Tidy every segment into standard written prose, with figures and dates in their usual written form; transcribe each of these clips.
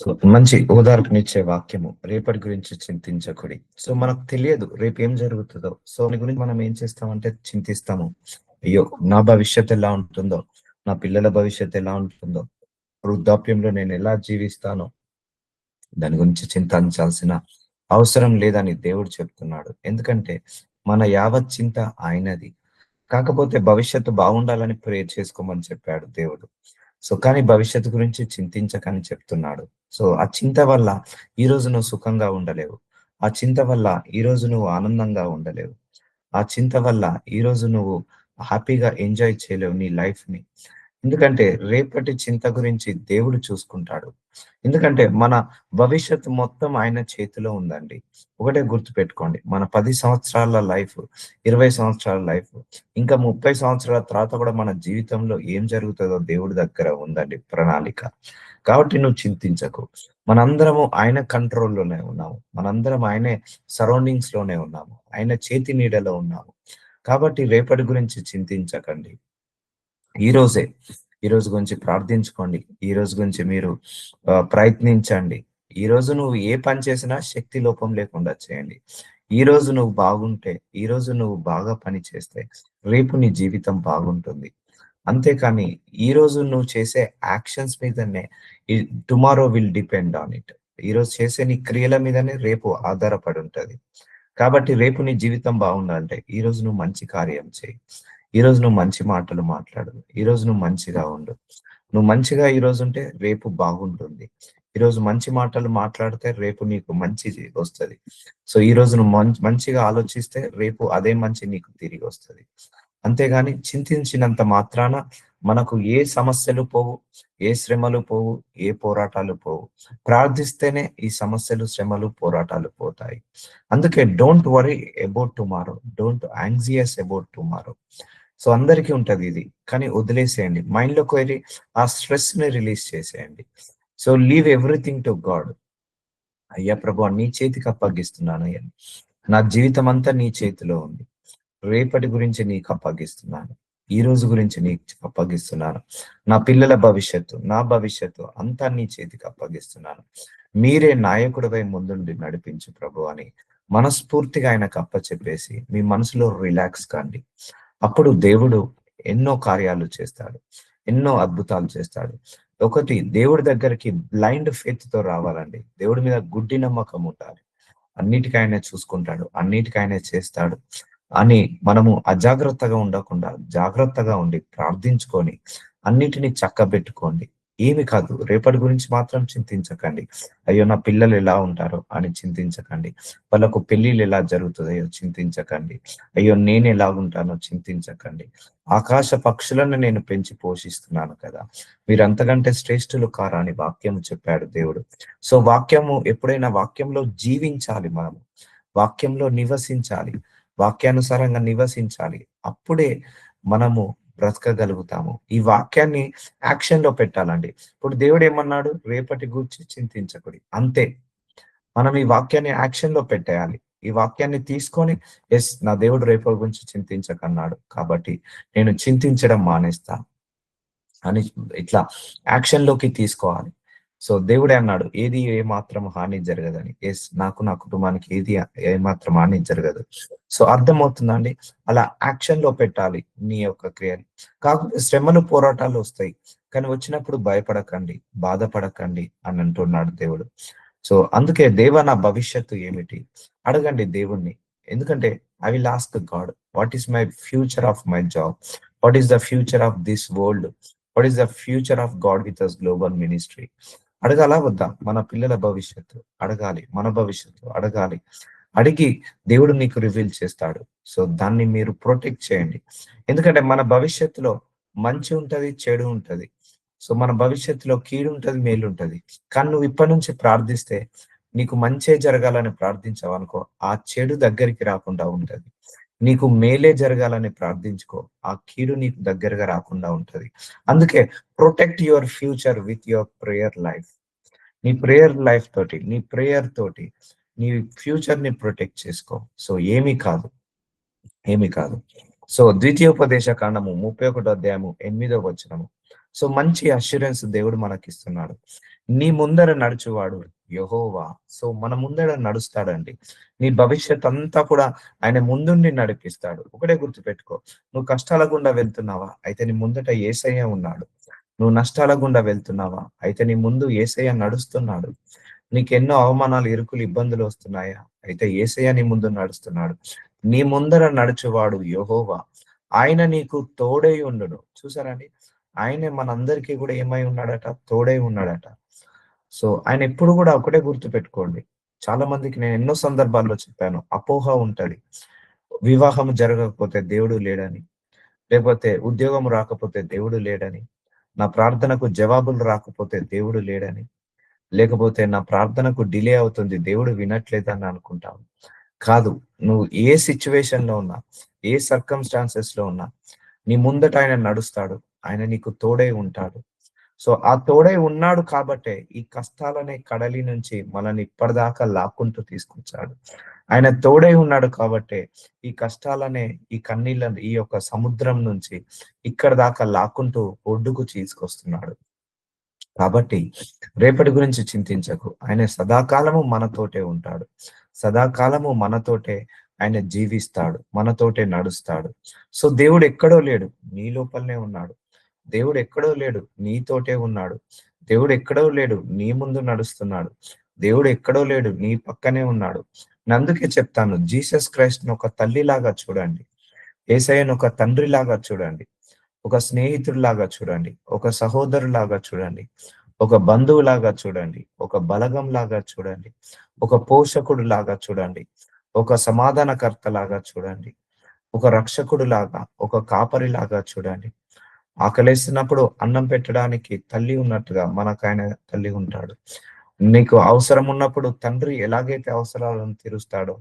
So మంచి ఓదార్పునిచ్చే వాక్యము, రేపటి గురించి చింతించకుడి. సో మనకు తెలియదు రేపు ఏం జరుగుతుందో. సో దాని గురించి మనం ఏం చేస్తామంటే చింతిస్తాము. అయ్యో, నా భవిష్యత్తు ఎలా ఉంటుందో, నా పిల్లల భవిష్యత్తు ఎలా ఉంటుందో, వృద్ధాప్యంలో నేను ఎలా జీవిస్తానో దాని గురించి చింతించాల్సిన అవసరం లేదని దేవుడు చెప్తున్నాడు. ఎందుకంటే మన యావత్ చింత ఆయనది. కాకపోతే భవిష్యత్తు బాగుండాలని ప్రేర్ చేసుకోమని చెప్పాడు దేవుడు. సో కానీ భవిష్యత్తు గురించి చింతించకని చెప్తున్నాడు. సో ఆ చింత వల్ల ఈ రోజు నువ్వు సుఖంగా ఉండలేవు. ఆ చింత వల్ల ఈ రోజు నువ్వు ఆనందంగా ఉండలేవు. ఆ చింత వల్ల ఈ రోజు నువ్వు హ్యాపీగా ఎంజాయ్ చేయలేవు నీ లైఫ్ ని. ఎందుకంటే రేపటి చింత గురించి దేవుడు చూసుకుంటాడు. ఎందుకంటే మన భవిష్యత్తు మొత్తం ఆయన చేతిలో ఉందండి. ఒకటే గుర్తుపెట్టుకోండి, మన 10 సంవత్సరాల లైఫ్, 20 సంవత్సరాల లైఫ్, ఇంకా 30 సంవత్సరాల తర్వాత కూడా మన జీవితంలో ఏం జరుగుతుందో దేవుడి దగ్గర ఉందండి ప్రణాళిక. కాబట్టి నువ్వు చింతించకు. మనందరము ఆయన కంట్రోల్లోనే ఉన్నాము. మనందరం ఆయనే సరౌండింగ్స్ లోనే ఉన్నాము. ఆయన చేతి నీడలో ఉన్నాము. కాబట్టి రేపటి గురించి చింతించకండి. ఈ రోజే, ఈ రోజు గురించి ప్రార్థించుకోండి. ఈ రోజు గురించి మీరు ప్రయత్నించండి. ఈ రోజు నువ్వు ఏ పని చేసినా శక్తి లోపం లేకుండా చేయండి. ఈ రోజు నువ్వు బాగుంటే, ఈ రోజు నువ్వు బాగా పని చేస్తే రేపు నీ జీవితం బాగుంటుంది. అంతేకాని ఈ రోజు నువ్వు చేసే యాక్షన్స్ మీదనే tomorrow will depend on it. ఈ రోజు చేసే నీ క్రియల మీదనే రేపు ఆధారపడి ఉంటది. కాబట్టి రేపు నీ జీవితం బాగుండాలంటే ఈ రోజు నువ్వు మంచి కార్యం చేయి. ఈ రోజు నువ్వు మంచి మాటలు మాట్లాడు. ఈ రోజు నువ్వు మంచిగా ఉండు. నువ్వు మంచిగా ఈ రోజు ఉంటే రేపు బాగుంటుంది. ఈ రోజు మంచి మాటలు మాట్లాడితే రేపు నీకు మంచిది వస్తది. సో ఈ రోజు నువ్వు మంచిగా ఆలోచిస్తే రేపు అదే మంచి నీకు తిరిగి వస్తది. అంతేగాని చింతించినంత మాత్రాన మనకు ఏ సమస్యలు పోవు, ఏ శ్రమలు పోవు, ఏ పోరాటాలు పోవు. ప్రార్థిస్తేనే ఈ సమస్యలు, శ్రమలు, పోరాటాలు పోతాయి. అందుకే don't worry about tomorrow, don't anxious about tomorrow. So అందరికీ ఉంటది ఇది, కానీ వదిలేసేయండి. మైండ్ లోకి వెళ్ళి ఆ స్ట్రెస్ ని రిలీజ్ చేసేయండి. So leave everything to God. అయ్యా ప్రభు, నీ చేతికి అప్పగిస్తున్నాను అయ్యా. నా జీవితం అంతా నీ చేతిలో ఉంది. రేపటి గురించి నీకు అప్పగిస్తున్నాను. ఈ రోజు గురించి నీకు అప్పగిస్తున్నాను. నా పిల్లల భవిష్యత్తు, నా భవిష్యత్తు అంతా నీ చేతికి అప్పగిస్తున్నాను. మీరే నాయకుడిపై ముందుండి నడిపించు ప్రభు అని మనస్ఫూర్తిగా ఆయనకు అప్పచెప్పేసి మీ మనసులో రిలాక్స్ కాండి. అప్పుడు దేవుడు ఎన్నో కార్యాలు చేస్తాడు, ఎన్నో అద్భుతాలు చేస్తాడు. ఒకటి, దేవుడి దగ్గరికి బ్లైండ్ ఫెయిత్ తో రావాలండి. దేవుడి మీద గుడ్డి నమ్మకం ఉండాలి. అన్నిటికీ ఆయనే చూసుకుంటాడు, అన్నిటికీ ఆయనే చేస్తాడు అని మనము అజాగ్రత్తగా ఉండకుండా జాగ్రత్తగా ఉండి ప్రార్థించుకొని అన్నిటినీ చక్కబెట్టుకోండి. ఏమి కాదు, రేపటి గురించి మాత్రం చింతించకండి. అయ్యో నా పిల్లలు ఎలా ఉంటారో అని చింతించకండి. వాళ్ళకు పెళ్లిళ్ళు ఎలా జరుగుతుందో చింతించకండి. అయ్యో నేను ఎలాగుంటానో చింతించకండి. ఆకాశ పక్షులను నేను పెంచి పోషిస్తున్నాను కదా, మీరు అంతకంటే శ్రేష్ఠులు కారా అని వాక్యం చెప్పాడు దేవుడు. సో వాక్యము ఎప్పుడైనా వాక్యంలో జీవించాలి, మనము వాక్యంలో నివసించాలి, వాక్యానుసారంగా నివసించాలి. అప్పుడే మనము బ్రతకగలుగుతాము. ఈ వాక్యాన్ని యాక్షన్ లో పెట్టాలండి. ఇప్పుడు దేవుడు ఏమన్నాడు? రేపటి గురించి చింతించకుడి, అంతే. మనం ఈ వాక్యాన్ని యాక్షన్ లో పెట్టేయాలి. ఈ వాక్యాన్ని తీసుకొని, ఎస్ నా దేవుడు రేపటి గురించి చింతించకన్నాడు కాబట్టి నేను చింతించడం మానేస్తా అని ఇట్లా యాక్షన్ లోకి తీసుకోవాలి. సో దేవుడే అన్నాడు, ఏది ఏ మాత్రం హాని జరగదని. ఎస్, నాకు నా కుటుంబానికి ఏది ఏ మాత్రం హాని జరగదు. సో అర్థమవుతుందండి. అలా యాక్షన్ లో పెట్టాలి నీ యొక్క క్రియని. కాకపోతే శ్రమలు, పోరాటాలు వస్తాయి, కానీ వచ్చినప్పుడు భయపడకండి, బాధపడకండి అని అంటున్నాడు దేవుడు. సో అందుకే దేవా నా భవిష్యత్తు ఏమిటి అడగండి దేవుణ్ణి. ఎందుకంటే I will ask God, what is my future of my job, what is the future of this world, what is the future of God with us global ministry. అడగాలా వద్దా? మన పిల్లల భవిష్యత్తు అడగాలి, మన భవిష్యత్తు అడగాలి. అడిగి దేవుడు నీకు రివీల్ చేస్తాడు. సో దాన్ని మీరు ప్రొటెక్ట్ చేయండి. ఎందుకంటే మన భవిష్యత్తులో మంచి ఉంటది, చెడు ఉంటది. సో మన భవిష్యత్తులో కీడు ఉంటది, మేలు ఉంటది. కానీ నువ్వు ఇప్పటి నుంచి ప్రార్థిస్తే, నీకు మంచే జరగాలని ప్రార్థించావు అనుకో, ఆ చెడు దగ్గరికి రాకుండా ఉంటది. నీకు మేలే జరగాలని ప్రార్థించుకో, ఆ కీడు నీకు దగ్గరగా రాకుండా ఉంటది. అందుకే protect your future with your prayer life. నీ ప్రేయర్ లైఫ్ తోటి, నీ ప్రేయర్ తోటి నీ ఫ్యూచర్ ని ప్రొటెక్ట్ చేసుకో. సో ఏమీ కాదు, ఏమీ కాదు. సో ద్వితీయోపదేశ కాండము 31వ అధ్యాయము 8వ వచనము, సో మంచి అష్యూరెన్స్ దేవుడు మనకిస్తున్నాడు. నీ ముందర నడుచువాడు యెహోవా. సో మన ముందర నడుస్తాడండి. నీ భవిష్యత్ అంతా కూడా ఆయన ముందుండి నడిపిస్తాడు. ఒకటే గుర్తుపెట్టుకో, నువ్వు కష్టాల గుండా వెళ్తున్నావా? అయితే నీ ముందట యేసయ్య ఉన్నాడు. నువ్వు నష్టాల గుండా వెళ్తున్నావా? అయితే నీ ముందు యేసయ్య నడుస్తున్నాడు. నీకెన్నో అవమానాలు, ఇరుకులు, ఇబ్బందులు వస్తున్నాయా? అయితే యేసయ్య నీ ముందు నడుస్తున్నాడు. నీ ముందర నడుచువాడు యెహోవా. ఆయన నీకు తోడై ఉండును. చూసారా అండి? ఆయనే మనందరికీ కూడా ఏమై ఉన్నాడట? తోడై ఉన్నాడట. సో ఆయన ఎప్పుడు కూడా ఒకటే గుర్తుపెట్టుకోండి. చాలా మందికి నేను ఎన్నో సందర్భాల్లో చెప్పాను. అపోహ ఉంటది. వివాహం జరగకపోతే దేవుడు లేడని, లేకపోతే ఉద్యోగం రాకపోతే దేవుడు లేడని, నా ప్రార్థనకు జవాబులు రాకపోతే దేవుడు లేడని, లేకపోతే నా ప్రార్థనకు డిలే అవుతుంది దేవుడు వినట్లేదని అనుకుంటావు. కాదు. నువ్వు ఏ సిట్యుయేషన్ లో ఉన్నా, ఏ సర్కమ్‌స్టాన్సెస్ లో ఉన్నా, నీ ముందట ఆయన నడుస్తాడు. ఆయన నీకు తోడై ఉంటాడు. సో ఆ తోడై ఉన్నాడు కాబట్టే ఈ కష్టాలనే కడలి నుంచి మనల్ని ఇప్పటిదాకా లాక్కుంటూ తీసుకొచ్చాడు. ఆయన తోడై ఉన్నాడు కాబట్టే ఈ కష్టాలనే, ఈ కన్నీళ్ళని, ఈ యొక్క సముద్రం నుంచి ఇక్కడి దాకా లాక్కుంటూ ఒడ్డుకు తీసుకొస్తున్నాడు. కాబట్టి రేపటి గురించి చింతించకు. ఆయన సదాకాలము మనతోటే ఉంటాడు. సదాకాలము మనతోటే ఆయన జీవిస్తాడు. మనతోటే నడుస్తాడు. సో దేవుడు ఎక్కడో లేడు. నీ లోపలనే ఉన్నాడు. దేవుడు ఎక్కడో లేడు. నీతోటే ఉన్నాడు. దేవుడు ఎక్కడో లేడు. నీ ముందు నడుస్తున్నాడు. దేవుడు ఎక్కడో లేడు. నీ పక్కనే ఉన్నాడు. అందుకే చెప్తాను, జీసస్ క్రైస్ట్‌ని ఒక తల్లిలాగా చూడండి. యేసయ్యను ఒక తండ్రిలాగా చూడండి. ఒక స్నేహితుడిలాగా చూడండి. ఒక సహోదరులాగా చూడండి. ఒక బంధువులాగా చూడండి. ఒక బలగంలాగా చూడండి. ఒక పోషకుడులాగా చూడండి. ఒక సమాధానకర్తలాగా చూడండి. ఒక రక్షకుడులాగా, ఒక కాపరిలాగా చూడండి. ఆకలేసినప్పుడు అన్నం పెట్టడానికి తల్లి ఉన్నట్టుగా మనకాయన తల్లి ఉంటాడు. నీకు అవసరం ఉన్నప్పుడు తండ్రి ఎలాగైతే అవసరాలను తీరుస్తాడో,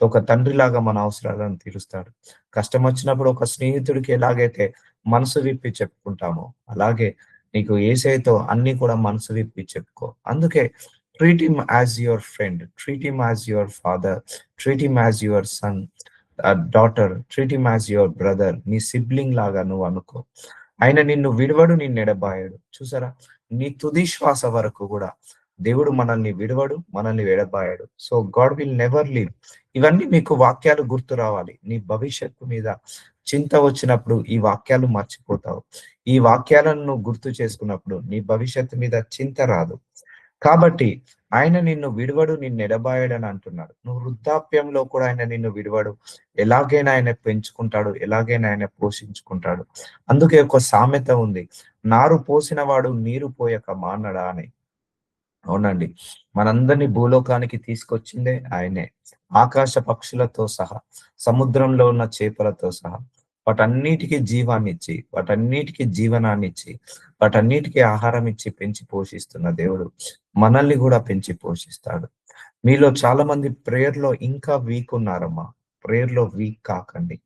ఒక తండ్రిలాగా మన అవసరాలను తీరుస్తాడు. కష్టం వచ్చినప్పుడు ఒక స్నేహితుడికి ఎలాగైతే మనసు విప్పి చెప్పుకుంటామో, అలాగే నీకు యేసయ్యతో అన్ని కూడా మనసు విప్పి చెప్పుకో. అందుకే treat him as your friend, treat him as your father, treat him as your son, daughter, treat him as your brother. నీ సిబ్లింగ్ లాగా నువ్వు అనుకో. ఆయన నిన్ను విడవడు, నిన్ను ఎడబాయడు. చూసారా? నీ తుది శ్వాస వరకు కూడా దేవుడు మనల్ని విడవడు, మనల్ని ఎడబాయడు. So God will never leave. ఇవన్నీ మీకు వాక్యాలు గుర్తు రావాలి. నీ భవిష్యత్తు మీద చింత వచ్చినప్పుడు ఈ వాక్యాలు మర్చిపోతావు. ఈ వాక్యాలను నువ్వు గుర్తు చేసుకున్నప్పుడు నీ భవిష్యత్తు మీద చింత రాదు. కాబట్టి ఆయన నిన్ను విడవడు, నిన్ను ఎడబాయడని అంటున్నాడు. నువ్వు వృద్ధాప్యంలో కూడా ఆయన నిన్ను విడవడు. ఎలాగైనా ఆయన పెంచుకుంటాడు, ఎలాగైనా ఆయన పోషించుకుంటాడు. అందుకే ఒక సామెత ఉంది, నారు పోసిన వాడు నీరు పోయక మానడా అని. అవునండి. మనందరినీ భూలోకానికి తీసుకొచ్చిందే ఆయనే. ఆకాశ పక్షులతో సహా, సముద్రంలో ఉన్న చేపలతో సహా, వాటన్నిటికీ జీవాన్నిచ్చి, వాటన్నిటికీ జీవనాన్నిచ్చి, వాటన్నిటికీ ఆహారం ఇచ్చి పెంచి పోషిస్తున్న దేవుడు మనల్ని కూడా పెంచి పోషిస్తాడు. మీలో చాలా మంది ప్రేయర్‌లో ఇంకా వీక్ ఉన్నారమ్మా. ప్రేయర్‌లో వీక్ కాకండి.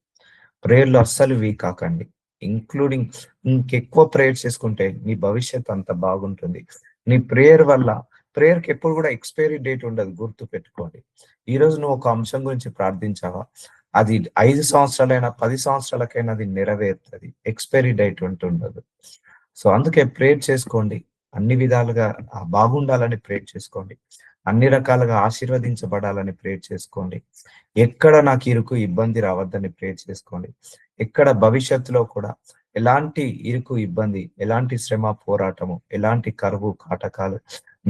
ప్రేయర్‌లో అస్సలు వీక్ కాకండి. ఇంక్లూడింగ్ ఇంకెక్కువ ప్రేయర్ చేసుకుంటే నీ భవిష్యత్ అంత బాగుంటుంది. నీ ప్రేయర్ వల్ల ప్రేయర్‌కి ఎప్పుడు కూడా ఎక్స్‌పైరీ డేట్ ఉండదు, గుర్తుపెట్టుకోండి. ఈరోజు నువ్వు ఒక అంశం గురించి ప్రార్థించావా? అది 5 సంవత్సరాలైనా, 10 సంవత్సరాలకైనా అది నెరవేరుతది. ఎక్స్‌పైరీ డేట్ ఉంటుండదు. సో అందుకే ప్రేయర్ చేసుకోండి. అన్ని విధాలుగా బాగుండాలని ప్రేయర్ చేసుకోండి. అన్ని రకాలుగా ఆశీర్వదించబడాలని ప్రేయర్ చేసుకోండి. ఎక్కడ నాకు ఇరుకు, ఇబ్బంది రావద్దని ప్రేయర్ చేసుకోండి. ఎక్కడ భవిష్యత్తులో కూడా ఎలాంటి ఇరుకు, ఇబ్బంది, ఎలాంటి శ్రమ, పోరాటము, ఎలాంటి కరువు, కాటకాలు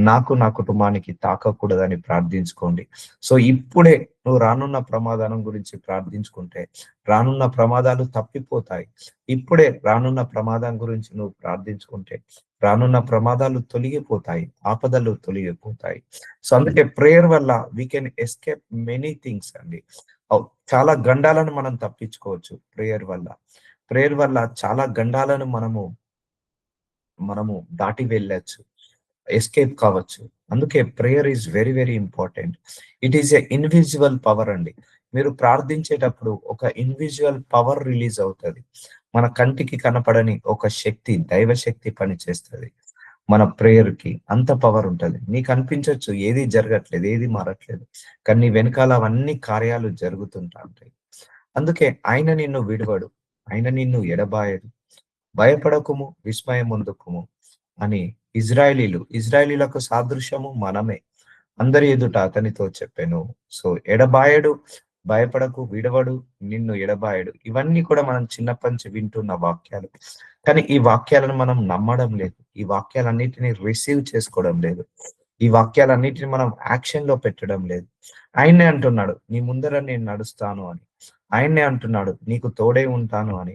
నాకు, నా కుటుంబానికి తాకకూడదని ప్రార్థించుకోండి. సో ఇప్పుడే నువ్వు రానున్న ప్రమాదం గురించి ప్రార్థించుకుంటే రానున్న ప్రమాదాలు తప్పిపోతాయి. ఇప్పుడే రానున్న ప్రమాదం గురించి నువ్వు ప్రార్థించుకుంటే రానున్న ప్రమాదాలు తొలగిపోతాయి. ఆపదలు తొలగిపోతాయి. సో అందుకే ప్రేయర్ వల్ల we can escape many things అండి. చాలా గండాలను మనం తప్పించుకోవచ్చు ప్రేయర్ వల్ల. ప్రేయర్ వల్ల చాలా గండాలను మనము మనము దాటి వెళ్ళొచ్చు. ఎస్కేప్ కావచ్చు. అందుకే prayer is very very important. It is a invisible power అండి. మీరు ప్రార్థించేటప్పుడు ఒక ఇన్విజిబుల్ పవర్ రిలీజ్ అవుతది. మన కంటికి కనపడని ఒక శక్తి, దైవ శక్తి పనిచేస్తది. మన ప్రేయర్‌కి అంత పవర్ ఉంటది. నీకు అనిపించొచ్చు ఏది జరగట్లేదు, ఏది మారట్లేదు. కానీ నీ వెనకాల అవన్నీ కార్యాలు జరుగుతుంటా ఉంటాయి. అందుకే ఆయన నిన్ను విడవడు. ఆయన నిన్ను ఎడబాయడు. భయపడకుము, విస్మయం పొందకుము అని ఇజ్రాయేలీలకు సాదృశ్యము మనమే. అందరి ఎదుట అతనితో చెప్పాను. సో ఎడబాయడు, భయపడకు, విడవడు, నిన్ను ఎడబాయడు. ఇవన్నీ కూడా మనం చిన్నప్పటి నుంచి వింటున్న వాక్యాలు. కానీ ఈ వాక్యాలను మనం నమ్మడం లేదు. ఈ వాక్యాలన్నిటిని రిసీవ్ చేసుకోవడం లేదు. ఈ వాక్యాలన్నిటిని మనం యాక్షన్ లో పెట్టడం లేదు. ఆయన్నే అంటున్నాడు, నీ ముందర నేను నడుస్తాను అని. ఆయన్నే అంటున్నాడు, నీకు తోడై ఉంటాను అని.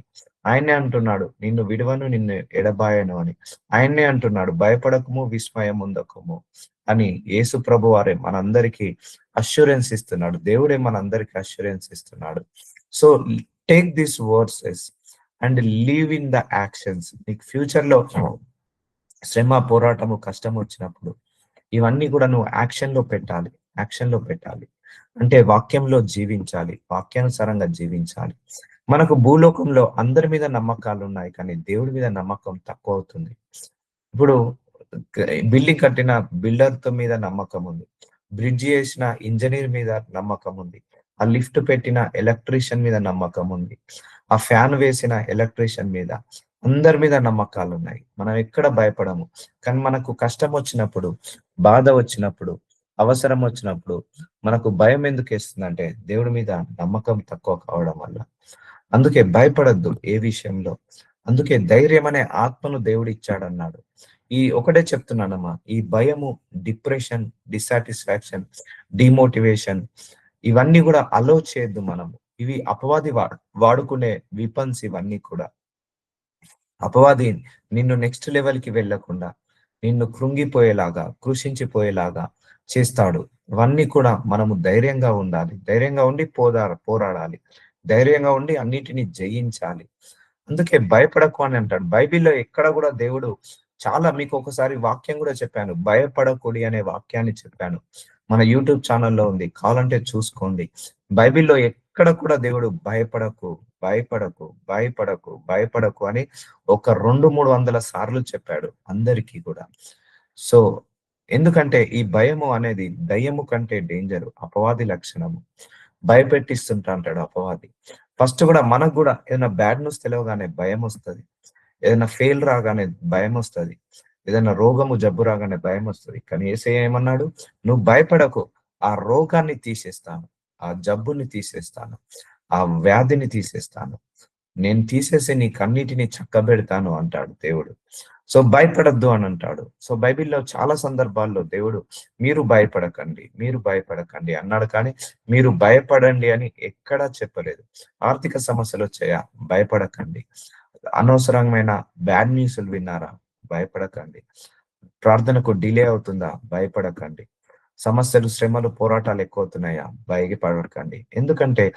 ఆయన్నే అంటున్నాడు, నిన్ను విడువను, నిన్ను ఎడబాయను అని. ఆయన్నే అంటున్నాడు, భయపడకము, విస్మయం ఉండకము అని. యేసు ప్రభు వారే మనందరికీ అష్యూరెన్స్ ఇస్తున్నాడు. దేవుడే మనందరికీ అష్యూరెన్స్ ఇస్తున్నాడు. So take this versus and live in the actions. నీకు ఫ్యూచర్ లో శ్రమ, పోరాటము, కష్టం వచ్చినప్పుడు ఇవన్నీ కూడా నువ్వు యాక్షన్ లో పెట్టాలి. యాక్షన్ లో పెట్టాలి అంటే వాక్యంలో జీవించాలి, వాక్యానుసారంగా జీవించాలి. మనకు భూలోకంలో అందరి మీద నమ్మకాలు ఉన్నాయి, కానీ దేవుడి మీద నమ్మకం తక్కువ అవుతుంది. ఇప్పుడు బిల్డింగ్ కట్టిన బిల్డర్ తో మీద నమ్మకం ఉంది, బ్రిడ్జ్ చేసిన ఇంజనీర్ మీద నమ్మకం ఉంది, ఆ లిఫ్ట్ పెట్టిన ఎలక్ట్రీషియన్ మీద నమ్మకం ఉంది, ఆ ఫ్యాన్ వేసిన ఎలక్ట్రీషియన్ మీద, అందరి మీద నమ్మకాలు ఉన్నాయి. మనం ఎక్కడ భయపడము. కానీ మనకు కష్టం వచ్చినప్పుడు, బాధ వచ్చినప్పుడు, అవసరం వచ్చినప్పుడు మనకు భయం ఎందుకు వేస్తుందంటే దేవుడి మీద నమ్మకం తక్కువ కావడం వల్ల. అందుకే భయపడద్దు ఏ విషయంలో. అందుకే ధైర్యం అనే ఆత్మను దేవుడు ఇచ్చాడన్నాడు. ఈ ఒకటే చెప్తున్నానమ్మా, ఈ భయము, డిప్రెషన్, డిసాటిస్ఫాక్షన్, డిమోటివేషన్ ఇవన్నీ కూడా అలో చేయొద్దు మనము. ఇవి అపవాది వాడుకునే విపన్స్. ఇవన్నీ కూడా అపవాది నిన్ను నెక్స్ట్ లెవెల్ కి వెళ్ళకుండా, నిన్ను కృంగిపోయేలాగా, కృషించిపోయేలాగా చేస్తాడు. ఇవన్నీ కూడా మనము ధైర్యంగా ఉండాలి, ధైర్యంగా ఉండి పోరాడాలి, ధైర్యంగా ఉండి అన్నిటిని జయించాలి. అందుకే భయపడకు అని అంటాడు. బైబిల్లో ఎక్కడ కూడా దేవుడు చాలా, మీకు ఒకసారి వాక్యం కూడా చెప్పాను, భయపడకుడి అనే వాక్యాన్ని చెప్పాను. మన యూట్యూబ్ ఛానల్లో ఉంది, కావాలంటే చూసుకోండి. బైబిల్లో ఎక్కడ కూడా దేవుడు భయపడకు, భయపడకు, భయపడకు, భయపడకు అని ఒక 200-300 సార్లు చెప్పాడు అందరికీ కూడా. సో ఎందుకంటే ఈ భయము అనేది దయ్యము కంటే డేంజరు, అపవాది లక్షణము. భయపెట్టిస్తుంటా అంటాడు అపవాది. ఫస్ట్ కూడా మనకు కూడా ఏదైనా బ్యాడ్ న్యూస్ తెలియగానే భయం వస్తుంది, ఏదైనా ఫెయిల్ రాగానే భయం వస్తుంది, ఏదైనా రోగము, జబ్బు రాగానే భయం వస్తుంది. కానీ యేసయ్య ఏమన్నాడు, నువ్వు భయపడకు, ఆ రోగాన్ని తీసేస్తాను, ఆ జబ్బుని తీసేస్తాను, ఆ వ్యాధిని తీసేస్తాను, నేను తీసేసి నీకన్నిటిని చక్కబెడతాను అంటాడు దేవుడు. సో భయపడద్దు అని అంటాడు. సో బైబిల్లో చాలా సందర్భాల్లో దేవుడు మీరు భయపడకండి, మీరు భయపడకండి అన్నాడు, కానీ మీరు భయపడండి అని ఎక్కడా చెప్పలేదు. ఆర్థిక సమస్యలు వచ్చాయా, భయపడకండి. అనవసరమైన బ్యాడ్ న్యూస్లు విన్నారా, భయపడకండి. ప్రార్థనకు డిలే అవుతుందా, భయపడకండి. సమస్యలు, శ్రమలు, పోరాటాలు ఎక్కువ అవుతున్నాయా, భయపడకండి. ఎందుకంటే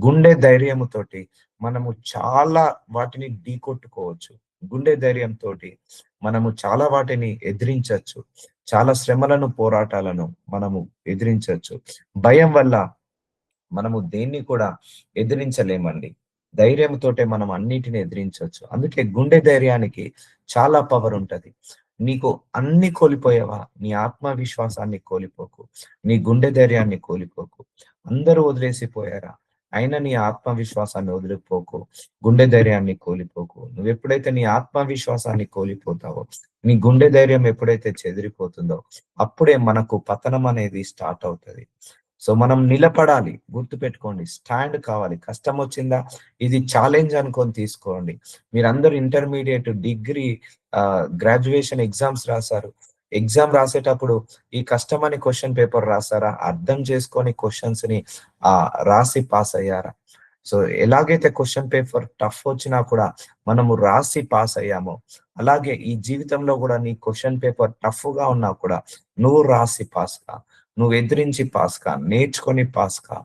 గుండె ధైర్యముతోటి మనము చాలా వాటిని ఢీకొట్టుకోవచ్చు. గుండె ధైర్యంతో మనము చాలా వాటిని ఎదిరించవచ్చు, చాలా శ్రమలను, పోరాటాలను మనము ఎదిరించవచ్చు. భయం వల్ల మనము దేన్ని కూడా ఎదిరించలేమండి. ధైర్యంతోటే మనం అన్నిటిని ఎదిరించవచ్చు. అందుకే గుండె ధైర్యానికి చాలా పవర్ ఉంటది. నీకు అన్ని కోల్పోయావా, నీ ఆత్మవిశ్వాసాన్ని కోల్పోకు, నీ గుండె ధైర్యాన్ని కోల్పోకు. అందరూ వదిలేసిపోయారా, అయినా నీ ఆత్మవిశ్వాసాన్ని వదిలిపోకు, గుండె ధైర్యాన్ని కోల్పోకు. నువ్వు ఎప్పుడైతే నీ ఆత్మవిశ్వాసాన్ని కోల్పోతావో, నీ గుండె ధైర్యం ఎప్పుడైతే చెదిరిపోతుందో, అప్పుడే మనకు పతనం అనేది స్టార్ట్ అవుతుంది. సో మనం నిలబడాలి, గుర్తు పెట్టుకోండి, స్టాండ్ కావాలి. కష్టం వచ్చిందా, ఇది ఛాలెంజ్ అనుకొని తీసుకోండి. మీరందరూ ఇంటర్మీడియట్, డిగ్రీ, గ్రాడ్యుయేషన్ ఎగ్జామ్స్ రాశారు. ఎగ్జామ్ రాసేటప్పుడు ఈ కష్టమని క్వశ్చన్ పేపర్ రాసారా, అర్థం చేసుకొని క్వశ్చన్స్ ని రాసి పాస్ అయ్యారా? సో ఎలాగైతే క్వశ్చన్ పేపర్ టఫ్ వచ్చినా కూడా మనము రాసి పాస్ అయ్యామో, అలాగే ఈ జీవితంలో కూడా నీ క్వశ్చన్ పేపర్ టఫ్ గా ఉన్నా కూడా నువ్వు రాసి పాస్ కా, నువ్వు ఎదిరించి పాస్ కా, నేర్చుకొని పాస్ కా.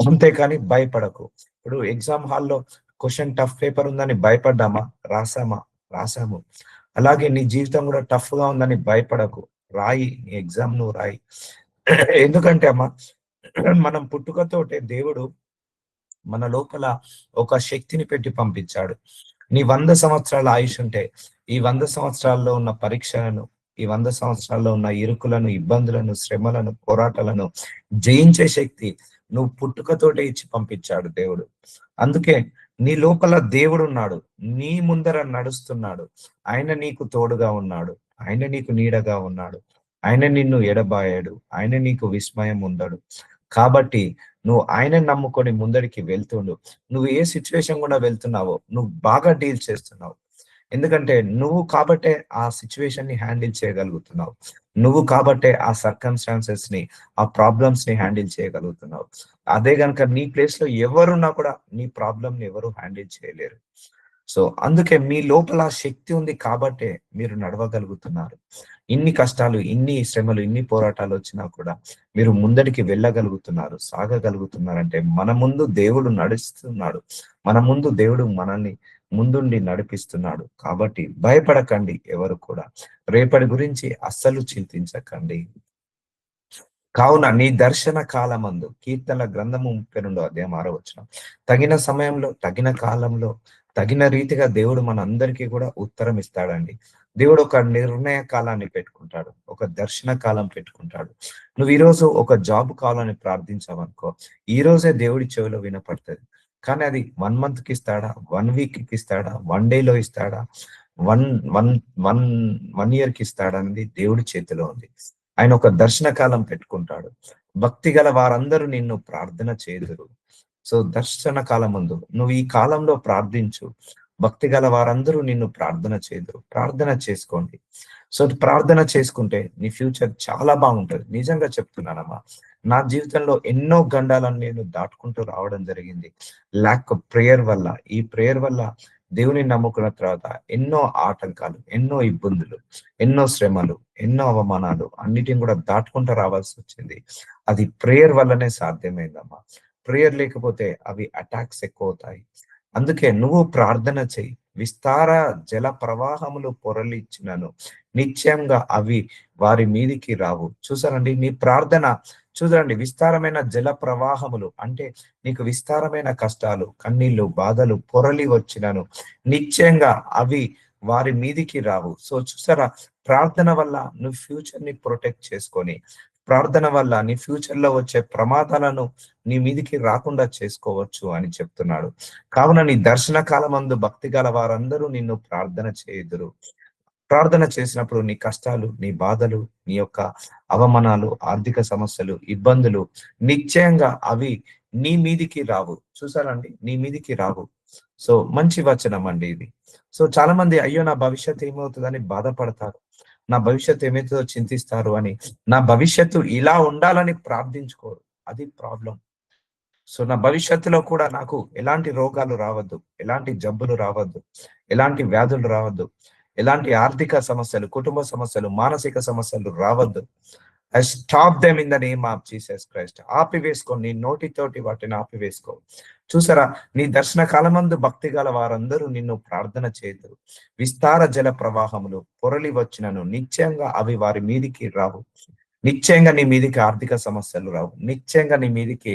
అంతేకాని భయపడకు. ఇప్పుడు ఎగ్జామ్ హాల్లో క్వశ్చన్ టఫ్ పేపర్ ఉందని భయపడ్డామా, రాసాము. అలాగే నీ జీవితం కూడా టఫ్ గా ఉందని భయపడకు, రాయి, నీ ఎగ్జామ్ నువ్వు రాయి. ఎందుకంటే అమ్మా, మనం పుట్టుకతోటే దేవుడు మన లోపల ఒక శక్తిని పెట్టి పంపించాడు. నీ 100 సంవత్సరాల ఆయుష్ ఉంటే ఈ 100 సంవత్సరాల్లో ఉన్న పరీక్షలను, ఈ 100 సంవత్సరాల్లో ఉన్న ఇరుకులను, ఇబ్బందులను, శ్రమలను, పోరాటాలను జయించే శక్తి నువ్వు పుట్టుకతోటే ఇచ్చి పంపించాడు దేవుడు. అందుకే నీ లోపల దేవుడున్నాడు. నీ ముందర నడుస్తున్నాడు. ఆయన నీకు తోడుగా ఉన్నాడు. ఆయన నీకు నీడగా ఉన్నాడు. ఆయన నిన్ను ఎడబాయడు. ఆయన నీకు విస్మయం ఉండడు. కాబట్టి నువ్వు ఆయనని నమ్ముకొని ముందరికి వెళ్తుండు. నువ్వు ఏ సిట్యుయేషన్ గుండా వెళ్తున్నావో నువ్వు బాగా డీల్ చేస్తున్నావు. ఎందుకంటే నువ్వు కాబట్టే ఆ సిట్యుయేషన్ ని హ్యాండిల్ చేయగలుగుతున్నావు. నువ్వు కాబట్టే ఆ సర్కమ్‌స్టాన్సెస్ ని, ఆ ప్రాబ్లమ్స్ ని హ్యాండిల్ చేయగలుగుతున్నావు. అదే గనుక నీ ప్లేస్ లో ఎవరున్నా కూడా నీ ప్రాబ్లమ్ ని ఎవరు హ్యాండిల్ చేయలేరు. సో అందుకే మీ లోపల ఆ శక్తి ఉంది కాబట్టే మీరు నడవగలుగుతున్నారు. ఇన్ని కష్టాలు, ఇన్ని శ్రమలు, ఇన్ని పోరాటాలు వచ్చినా కూడా మీరు ముందడికి వెళ్ళగలుగుతున్నారు, సాగగలుగుతున్నారంటే మన ముందు దేవుడు నడుస్తున్నాడు. మన ముందు దేవుడు మనల్ని ముందుండి నడిపిస్తున్నాడు. కాబట్టి భయపడకండి ఎవరు కూడా. రేపటి గురించి అస్సలు చింతించకండి. కావున నీ దర్శన కాలమందు కీర్తనల గ్రంథము 32 అధ్యాయం 6వ వచనం. తగిన సమయంలో, తగిన కాలంలో, తగిన రీతిగా దేవుడు మనందరికీ కూడా ఉత్తరం ఇస్తాడండి. దేవుడు ఒక నిర్ణయ కాలాన్ని పెట్టుకుంటాడు. ఒక దర్శన కాలం పెట్టుకుంటాడు. నువ్వు ఈరోజు ఒక జాబ్ కావాలని ప్రార్థించావనుకో, ఈ రోజే దేవుడి చెవిలో వినపడుతుంది. కానీ అది 1 మంత్ కి ఇస్తాడా, 1 వీక్ కి ఇస్తాడా, 1 డేలో ఇస్తాడా, వన్ వన్ వన్ 1 ఇయర్ కి ఇస్తాడా అనేది దేవుడి చేతిలో ఉంది. ఆయన ఒక దర్శన కాలం పెట్టుకుంటాడు. భక్తి గల వారందరూ నిన్ను ప్రార్థన చేదురు. సో దర్శన కాలం ముందు నువ్వు ఈ కాలంలో ప్రార్థించు. భక్తి గల వారందరూ నిన్ను ప్రార్థన చేదురు. ప్రార్థన చేసుకోండి. సో ప్రార్థన చేసుకుంటే నీ ఫ్యూచర్ చాలా బాగుంటది. నిజంగా చెప్తున్నానమ్మా. నా జీవితంలో ఎన్నో గండాలను నేను దాటుకుంటూ రావడం జరిగింది. ల్యాక్ ప్రేయర్ వల్ల. ఈ ప్రేయర్ వల్ల దేవుని నమ్ముకున్న తర్వాత ఎన్నో ఆటంకాలు, ఎన్నో ఇబ్బందులు, ఎన్నో శ్రమలు, ఎన్నో అవమానాలు అన్నిటిని కూడా దాటుకుంటూ రావాల్సి వచ్చింది. అది ప్రేయర్ వల్లనే సాధ్యమైందమ్మా. ప్రేయర్ లేకపోతే అవి అటాక్స్ ఎక్కువ అవుతాయి. అందుకే నువ్వు ప్రార్థన చెయ్యి. విస్తార జల ప్రవాహములు పొరలిచ్చినను నిశ్చయంగా అవి వారి మీదికి రావు. చూసారండి, నీ ప్రార్థన చూడండి. విస్తారమైన జల ప్రవాహములు అంటే నీకు విస్తారమైన కష్టాలు, కన్నీళ్లు, బాధలు పొరలి వచ్చినను నిశ్చయంగా అవి వారి మీదికి రావు. సో చూసారా, ప్రార్థన వల్ల నువ్వు ఫ్యూచర్ ని ప్రొటెక్ట్ చేసుకొని, ప్రార్థన వల్ల నీ ఫ్యూచర్ లో వచ్చే ప్రమాదాలను నీ మీదికి రాకుండా చేసుకోవచ్చు అని చెప్తున్నాడు. కావున నీ దర్శన కాలమందు భక్తి గల వారందరూ నిన్ను ప్రార్థన చేయుదురు. ప్రార్థన చేసినప్పుడు నీ కష్టాలు, నీ బాధలు, నీ యొక్క అవమానాలు, ఆర్థిక సమస్యలు, ఇబ్బందులు నిశ్చయంగా అవి నీ మీదికి రావు. చూసారండి, నీ మీదికి రావు. సో మంచి వచనం అండి ఇది. సో చాలా మంది అయ్యో నా భవిష్యత్తు ఏమవుతుందని బాధపడతారు. నా భవిష్యత్తు ఏమవుతుందో చింతిస్తారు అని నా భవిష్యత్తు ఇలా ఉండాలని ప్రార్థించుకోరు. అది ప్రాబ్లం. సో నా భవిష్యత్తులో కూడా నాకు ఎలాంటి రోగాలు రావద్దు, ఎలాంటి జబ్బులు రావద్దు, ఎలాంటి వ్యాధులు రావద్దు, ఎలాంటి ఆర్థిక సమస్యలు, కుటుంబ సమస్యలు, మానసిక సమస్యలు రావద్దు. I stop them in the name of Jesus Christ. ఆపివేసుకో, నీ నోటితోటి వాటిని ఆపివేసుకో. చూసారా, నీ దర్శన కాలమందు భక్తి గల వారందరూ నిన్ను ప్రార్థన చేతురు. విస్తార జల ప్రవాహములు పొరలి వచ్చినను నిశ్చయంగా అవి వారి మీదికి రావు. నిశ్చయంగా నీ మీదికి ఆర్థిక సమస్యలు రావు. నిశ్చయంగా నీ మీదికి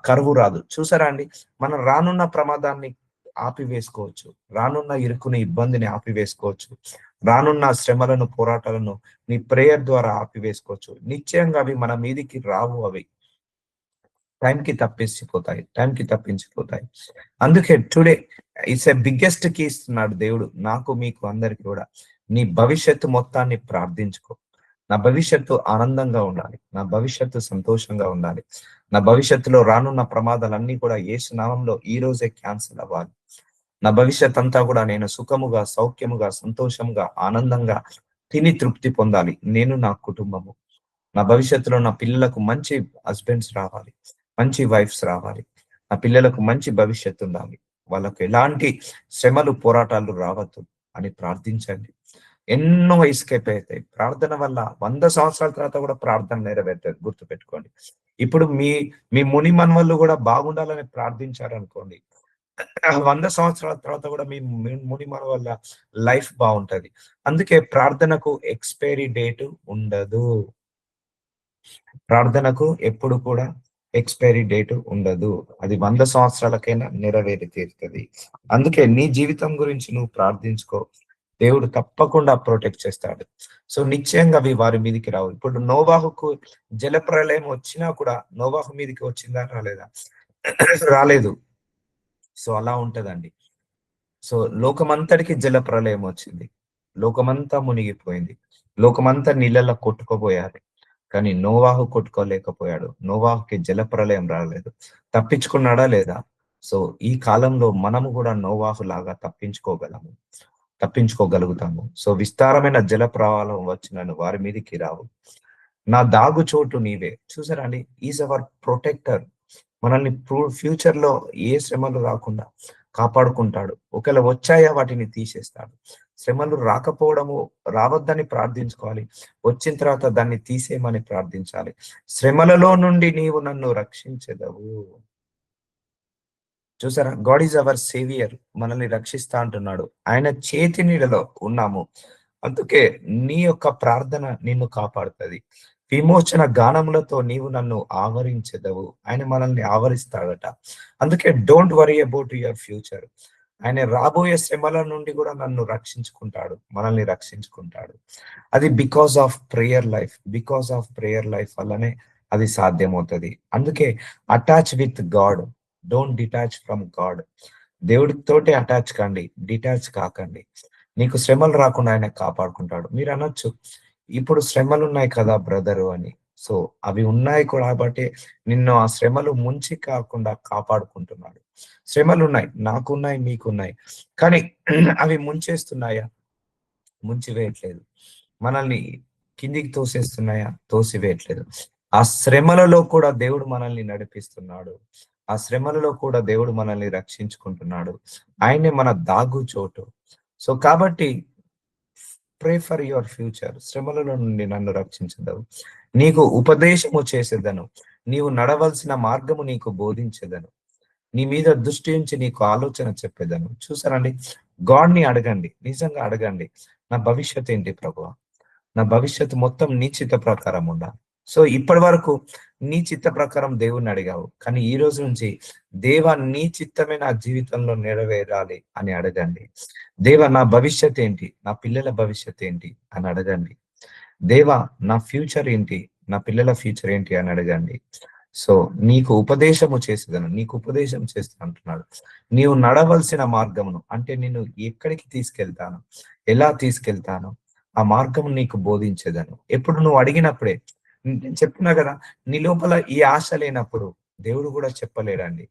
కరువు రాదు. చూసారా అండి, మనం రానున్న ప్రమాదాన్ని ఆపివేసుకోవచ్చు. రానున్న ఇరుకుని, ఇబ్బందిని ఆపివేసుకోవచ్చు. రానున్న శ్రమలను, పోరాటాలను నీ ప్రేయర్ ద్వారా ఆపివేసుకోవచ్చు. నిశ్చయంగా అవి మన మీదికి రావు. అవి టైంకి తప్పించిపోతాయి. అందుకే today it's a biggest key ఇస్తున్నాడు దేవుడు నాకు, మీకు, అందరికి కూడా. నీ భవిష్యత్తు మొత్తాన్ని ప్రార్థించుకో. నా భవిష్యత్తు ఆనందంగా ఉండాలి, నా భవిష్యత్తు సంతోషంగా ఉండాలి, నా భవిష్యత్తులో రానున్న ప్రమాదాలన్నీ కూడా యేసు నామంలో ఈ రోజే క్యాన్సిల్ అవ్వాలి. నా భవిష్యత్ అంతా కూడా నేను సుఖముగా, సౌఖ్యముగా, సంతోషంగా, ఆనందంగా తిని తృప్తి పొందాలి, నేను, నా కుటుంబము. నా భవిష్యత్తులో నా పిల్లలకు మంచి హస్బెండ్స్ రావాలి, మంచి వైఫ్స్ రావాలి, నా పిల్లలకు మంచి భవిష్యత్తు ఉండాలి, వాళ్ళకు ఎలాంటి శ్రమలు, పోరాటాలు రావద్దు అని ప్రార్థించండి. ఎన్నో ఎస్కేప్ అవుతాయి. ప్రార్థన వల్ల 100 సంవత్సరాల తర్వాత కూడా ప్రార్థన నెరవేరుతుంది. గుర్తుపెట్టుకోండి. ఇప్పుడు మీ మీ ముని మనవళ్ళు కూడా బాగుండాలని ప్రార్థించారనుకోండి, 100 సంవత్సరాల తర్వాత కూడా మీ ముని మనవళ్ళ లైఫ్ బాగుంటది. అందుకే ప్రార్థనకు ఎక్స్పైరీ డేట్ ఉండదు. ప్రార్థనకు ఎప్పుడు కూడా ఎక్స్పైరీ డేట్ ఉండదు. అది 100 సంవత్సరాలకైనా నెరవేరి తీరుతుంది. అందుకే నీ జీవితం గురించి నువ్వు ప్రార్థించుకో. దేవుడు తప్పకుండా ప్రొటెక్ట్ చేస్తాడు. సో నిశ్చయంగా అవి వారి మీదకి రావు. ఇప్పుడు నోవాహుకు జలప్రళయం వచ్చినా కూడా నోవాహు మీదకి వచ్చిందా, రాలేదా? రాలేదు. సో అలా ఉంటదండి. సో లోకమంతటికి జల ప్రళయం వచ్చింది. లోకమంతా మునిగిపోయింది. లోకమంతా నీళ్ళలో కొట్టుకుపోయారు. కానీ నోవాహు కొట్టుకోలేకపోయాడు. నోవాహుకి జల ప్రళయం రాలేదు. తప్పించుకున్నాడా లేదా? సో ఈ కాలంలో మనము కూడా నోవాహు లాగా తప్పించుకోగలుగుతాము. సో విస్తారమైన జల ప్రవాహం వచ్చినను వారి మీదకి రావు. నా దాగు చోటు నీవే. చూసారా అండి? Is our protector. మనల్ని ఫ్యూచర్ లో ఏ శ్రమలు రాకుండా కాపాడుకుంటాడు. ఒకవేళ వచ్చాయా వాటిని తీసేస్తాడు. శ్రమలు రాకపోవడము రావద్దని ప్రార్థించుకోవాలి. వచ్చిన తర్వాత దాన్ని తీసేయమని ప్రార్థించాలి. శ్రమలలో నుండి నీవు నన్ను రక్షించెదవు. చూసారా? God is our saviour. మనల్ని రక్షిస్తా అంటున్నాడు. ఆయన చేతి నీడలో ఉన్నాము. అందుకే నీ యొక్క ప్రార్థన నిన్ను కాపాడుతుంది. విమోచన గానములతో నీవు నన్ను ఆవరించెదవు. ఆయన మనల్ని ఆవరిస్తాడట. అందుకే don't worry about your future. ఆయన రాబోయే శ్రమల నుండి కూడా నన్ను రక్షించుకుంటాడు, మనల్ని రక్షించుకుంటాడు. అది బికాస్ ఆఫ్ ప్రేయర్ లైఫ్ వల్లనే అది సాధ్యమవుతుంది. అందుకే attach with God, don't detach from God. దేవుడితోటి అటాచ్ కండి, డిటాచ్ కాకండి. నీకు శ్రమలు రాకుండా ఆయన కాపాడుకుంటాడు. మీరు అనొచ్చు, ఇప్పుడు శ్రమలు ఉన్నాయి కదా బ్రదరు అని. సో అవి ఉన్నాయి కాబట్టి నిన్ను ఆ శ్రమలు ముంచి కాకుండా కాపాడుకుంటున్నాడు. శ్రమలు ఉన్నాయి, నాకున్నాయి, మీకున్నాయి. కానీ అవి ముంచేస్తున్నాయా? ముంచివేయట్లేదు. మనల్ని కిందికి తోసేస్తున్నాయా? తోసివేయట్లేదు. ఆ శ్రమలలో కూడా దేవుడు మనల్ని నడిపిస్తున్నాడు. ఆ శ్రమలలో కూడా దేవుడు మనల్ని రక్షించుకుంటున్నాడు. ఆయనే మన దాగు చోటు. సో కాబట్టి ప్రే ఫర్ యువర్ ఫ్యూచర్. శ్రమలలో నుండి నన్ను రక్షించదవు. నీకు ఉపదేశము చేసేదను. నీవు నడవలసిన మార్గము నీకు బోధించేదను. నీ మీద దృష్టి ఉంచి నీకు ఆలోచన చెప్పేదను. చూసారండి? గాడ్ని అడగండి, నిజంగా అడగండి. నా భవిష్యత్ ఏంటి ప్రభువా? నా భవిష్యత్తు మొత్తం నీ చిత్త ప్రకారం ఉండాలి. సో ఇప్పటి వరకు నీ చిత్త ప్రకారం దేవుణ్ణి అడిగావు. కానీ ఈ రోజు నుంచి దేవా నీ చిత్తమే నా జీవితంలో నెరవేరాలి అని అడగండి. దేవా నా భవిష్యత్ ఏంటి? నా పిల్లల భవిష్యత్ ఏంటి అని అడగండి. దేవా నా ఫ్యూచర్ ఏంటి? నా పిల్లల ఫ్యూచర్ ఏంటి అని అడగండి. సో నీకు ఉపదేశము చేసేదను, నీకు ఉపదేశం చేస్తా అంటున్నాడు. నీవు నడవలసిన మార్గమును, అంటే నేను ఎక్కడికి తీసుకెళ్తాను, ఎలా తీసుకెళ్తాను, ఆ మార్గం నీకు బోధించేదను. ఎప్పుడు నువ్వు అడిగినప్పుడే. నేను చెప్తున్నా కదా, నీ లోపల ఈ ఆశ లేనప్పుడు దేవుడు కూడా చెప్పలేడండి.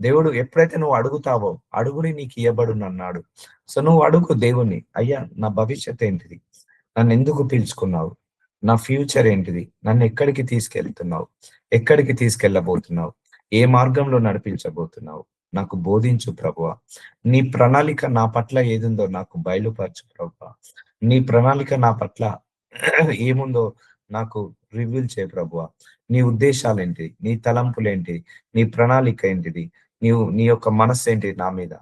దేవుడు ఎప్పుడైతే నువ్వు అడుగుతావో అడుగుని నీకు ఇయ్యబడును అన్నాడు. సో నువ్వు అడుగు దేవుణ్ణి, అయ్యా నా భవిష్యత్ ఏంటిది? నన్ను ఎందుకు పిలుచుకున్నావు? నా ఫ్యూచర్ ఏంటిది? నన్ను ఎక్కడికి తీసుకెళ్తున్నావు? ఎక్కడికి తీసుకెళ్ళబోతున్నావు? ఏ మార్గంలో నడిపించబోతున్నావు? నాకు బోధించు ప్రభువా. నీ ప్రణాళిక నా పట్ల ఏదుందో నాకు బయలుపరచు ప్రభువా. నీ ప్రణాళిక నా పట్ల ఏముందో నాకు రివీల్ చేయ ప్రభువా. నీ ఉద్దేశాలు ఏంటి? నీ తలంపులేంటి? నీ ప్రణాళిక ఏంటిది? నీ యొక్క మనస్సు ఏంటి నా మీద?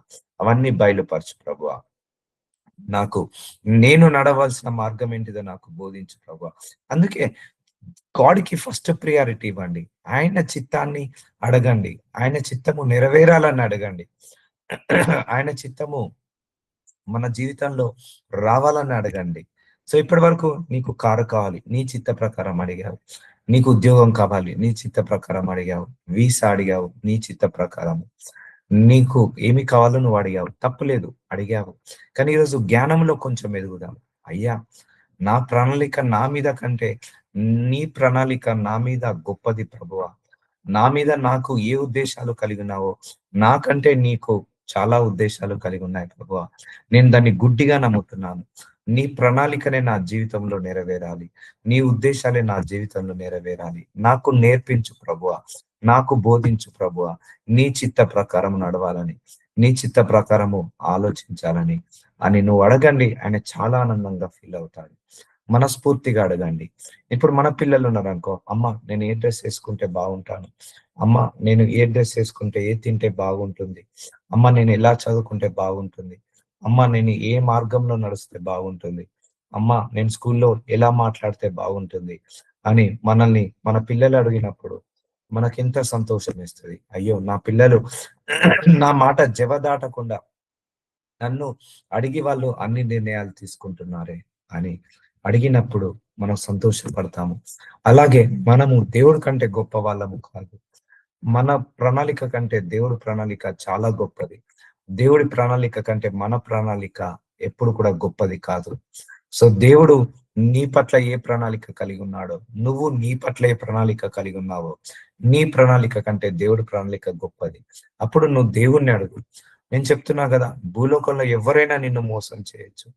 అవన్నీ బయలుపరచు ప్రభువా. నాకు నేను నడవలసిన మార్గం ఏంటిదో నాకు బోధించు ప్రభువా. అందుకే గాడ్‌కి ఫస్ట్ ప్రియారిటీ ఇవ్వండి. ఆయన చిత్తాన్ని అడగండి. ఆయన చిత్తము నెరవేరాలని అడగండి. ఆయన చిత్తము మన జీవితంలో రావాలని అడగండి. సో ఇప్పటి వరకు నీకు కారు కావాలి, నీ చిత్త ప్రకారం అడిగావు. నీకు ఉద్యోగం కావాలి, నీ చిత్త ప్రకారం అడిగావు. వీసా అడిగావు, నీ చిత్త ప్రకారం. నీకు ఏమి కావాలో నువ్వు అడిగావు, తప్పులేదు, అడిగావు. కానీ ఈరోజు జ్ఞానంలో కొంచెం ఎదుగుదాం. అయ్యా నా ప్రణాళిక నా మీద కంటే నీ ప్రణాళిక నా మీద గొప్పది ప్రభువా. నా మీద నాకు ఏ ఉద్దేశాలు కలిగి ఉన్నావో నాకంటే నీకు చాలా ఉద్దేశాలు కలిగి ఉన్నాయి ప్రభువా. నేను దాన్ని గుడ్డిగా నమ్ముతున్నాను. నీ ప్రణాళికనే నా జీవితంలో నెరవేరాలి. నీ ఉద్దేశాలే నా జీవితంలో నెరవేరాలి. నాకు నేర్పించు ప్రభువా. నాకు బోధించు ప్రభువా. నీ చిత్త ప్రకారం నడవాలని, నీ చిత్త ప్రకారము ఆలోచించాలని అని నువ్వు అడగండి. ఆయన చాలా ఆనందంగా ఫీల్ అవుతాడు. మనస్ఫూర్తిగా అడగండి. ఇప్పుడు మన పిల్లలు ఉన్నారనుకో, అమ్మ నేను ఏ డ్రెస్ వేసుకుంటే బాగుంటాను, అమ్మ నేను ఏ డ్రెస్ వేసుకుంటే ఏ తింటే బాగుంటుంది, అమ్మ నేను ఎలా చదువుకుంటే బాగుంటుంది, అమ్మ నేను ఏ మార్గంలో నడిస్తే బాగుంటుంది, అమ్మ నేను స్కూల్లో ఎలా మాట్లాడితే బాగుంటుంది అని మనల్ని మన పిల్లలు అడిగినప్పుడు మనకెంత సంతోషం ఇస్తుంది. అయ్యో నా పిల్లలు నా మాట జవదాటకుండా నన్ను అడిగి వాళ్ళు అన్ని నిర్ణయాలు తీసుకుంటున్నారే అని అడిగినప్పుడు మనం సంతోషపడతాము. అలాగే మనము దేవుడి కంటే గొప్ప వాళ్ళము కాదు. మన ప్రణాళిక కంటే దేవుడి ప్రణాళిక చాలా గొప్పది. దేవుడి ప్రణాళిక కంటే మన ప్రణాళిక ఎప్పుడు కూడా గొప్పది కాదు. సో దేవుడు నీ పట్ల ఏ ప్రణాళిక కలిగి ఉన్నాడో, నువ్వు నీ పట్ల ఏ ప్రణాళిక కలిగి ఉన్నావో, నీ ప్రణాళిక కంటే దేవుడి ప్రణాళిక గొప్పది. అప్పుడు నువ్వు దేవుణ్ణి అడుగు. నేను చెప్తున్నా కదా, భూలోకంలో ఎవరైనా నిన్ను మోసం చేయొచ్చు.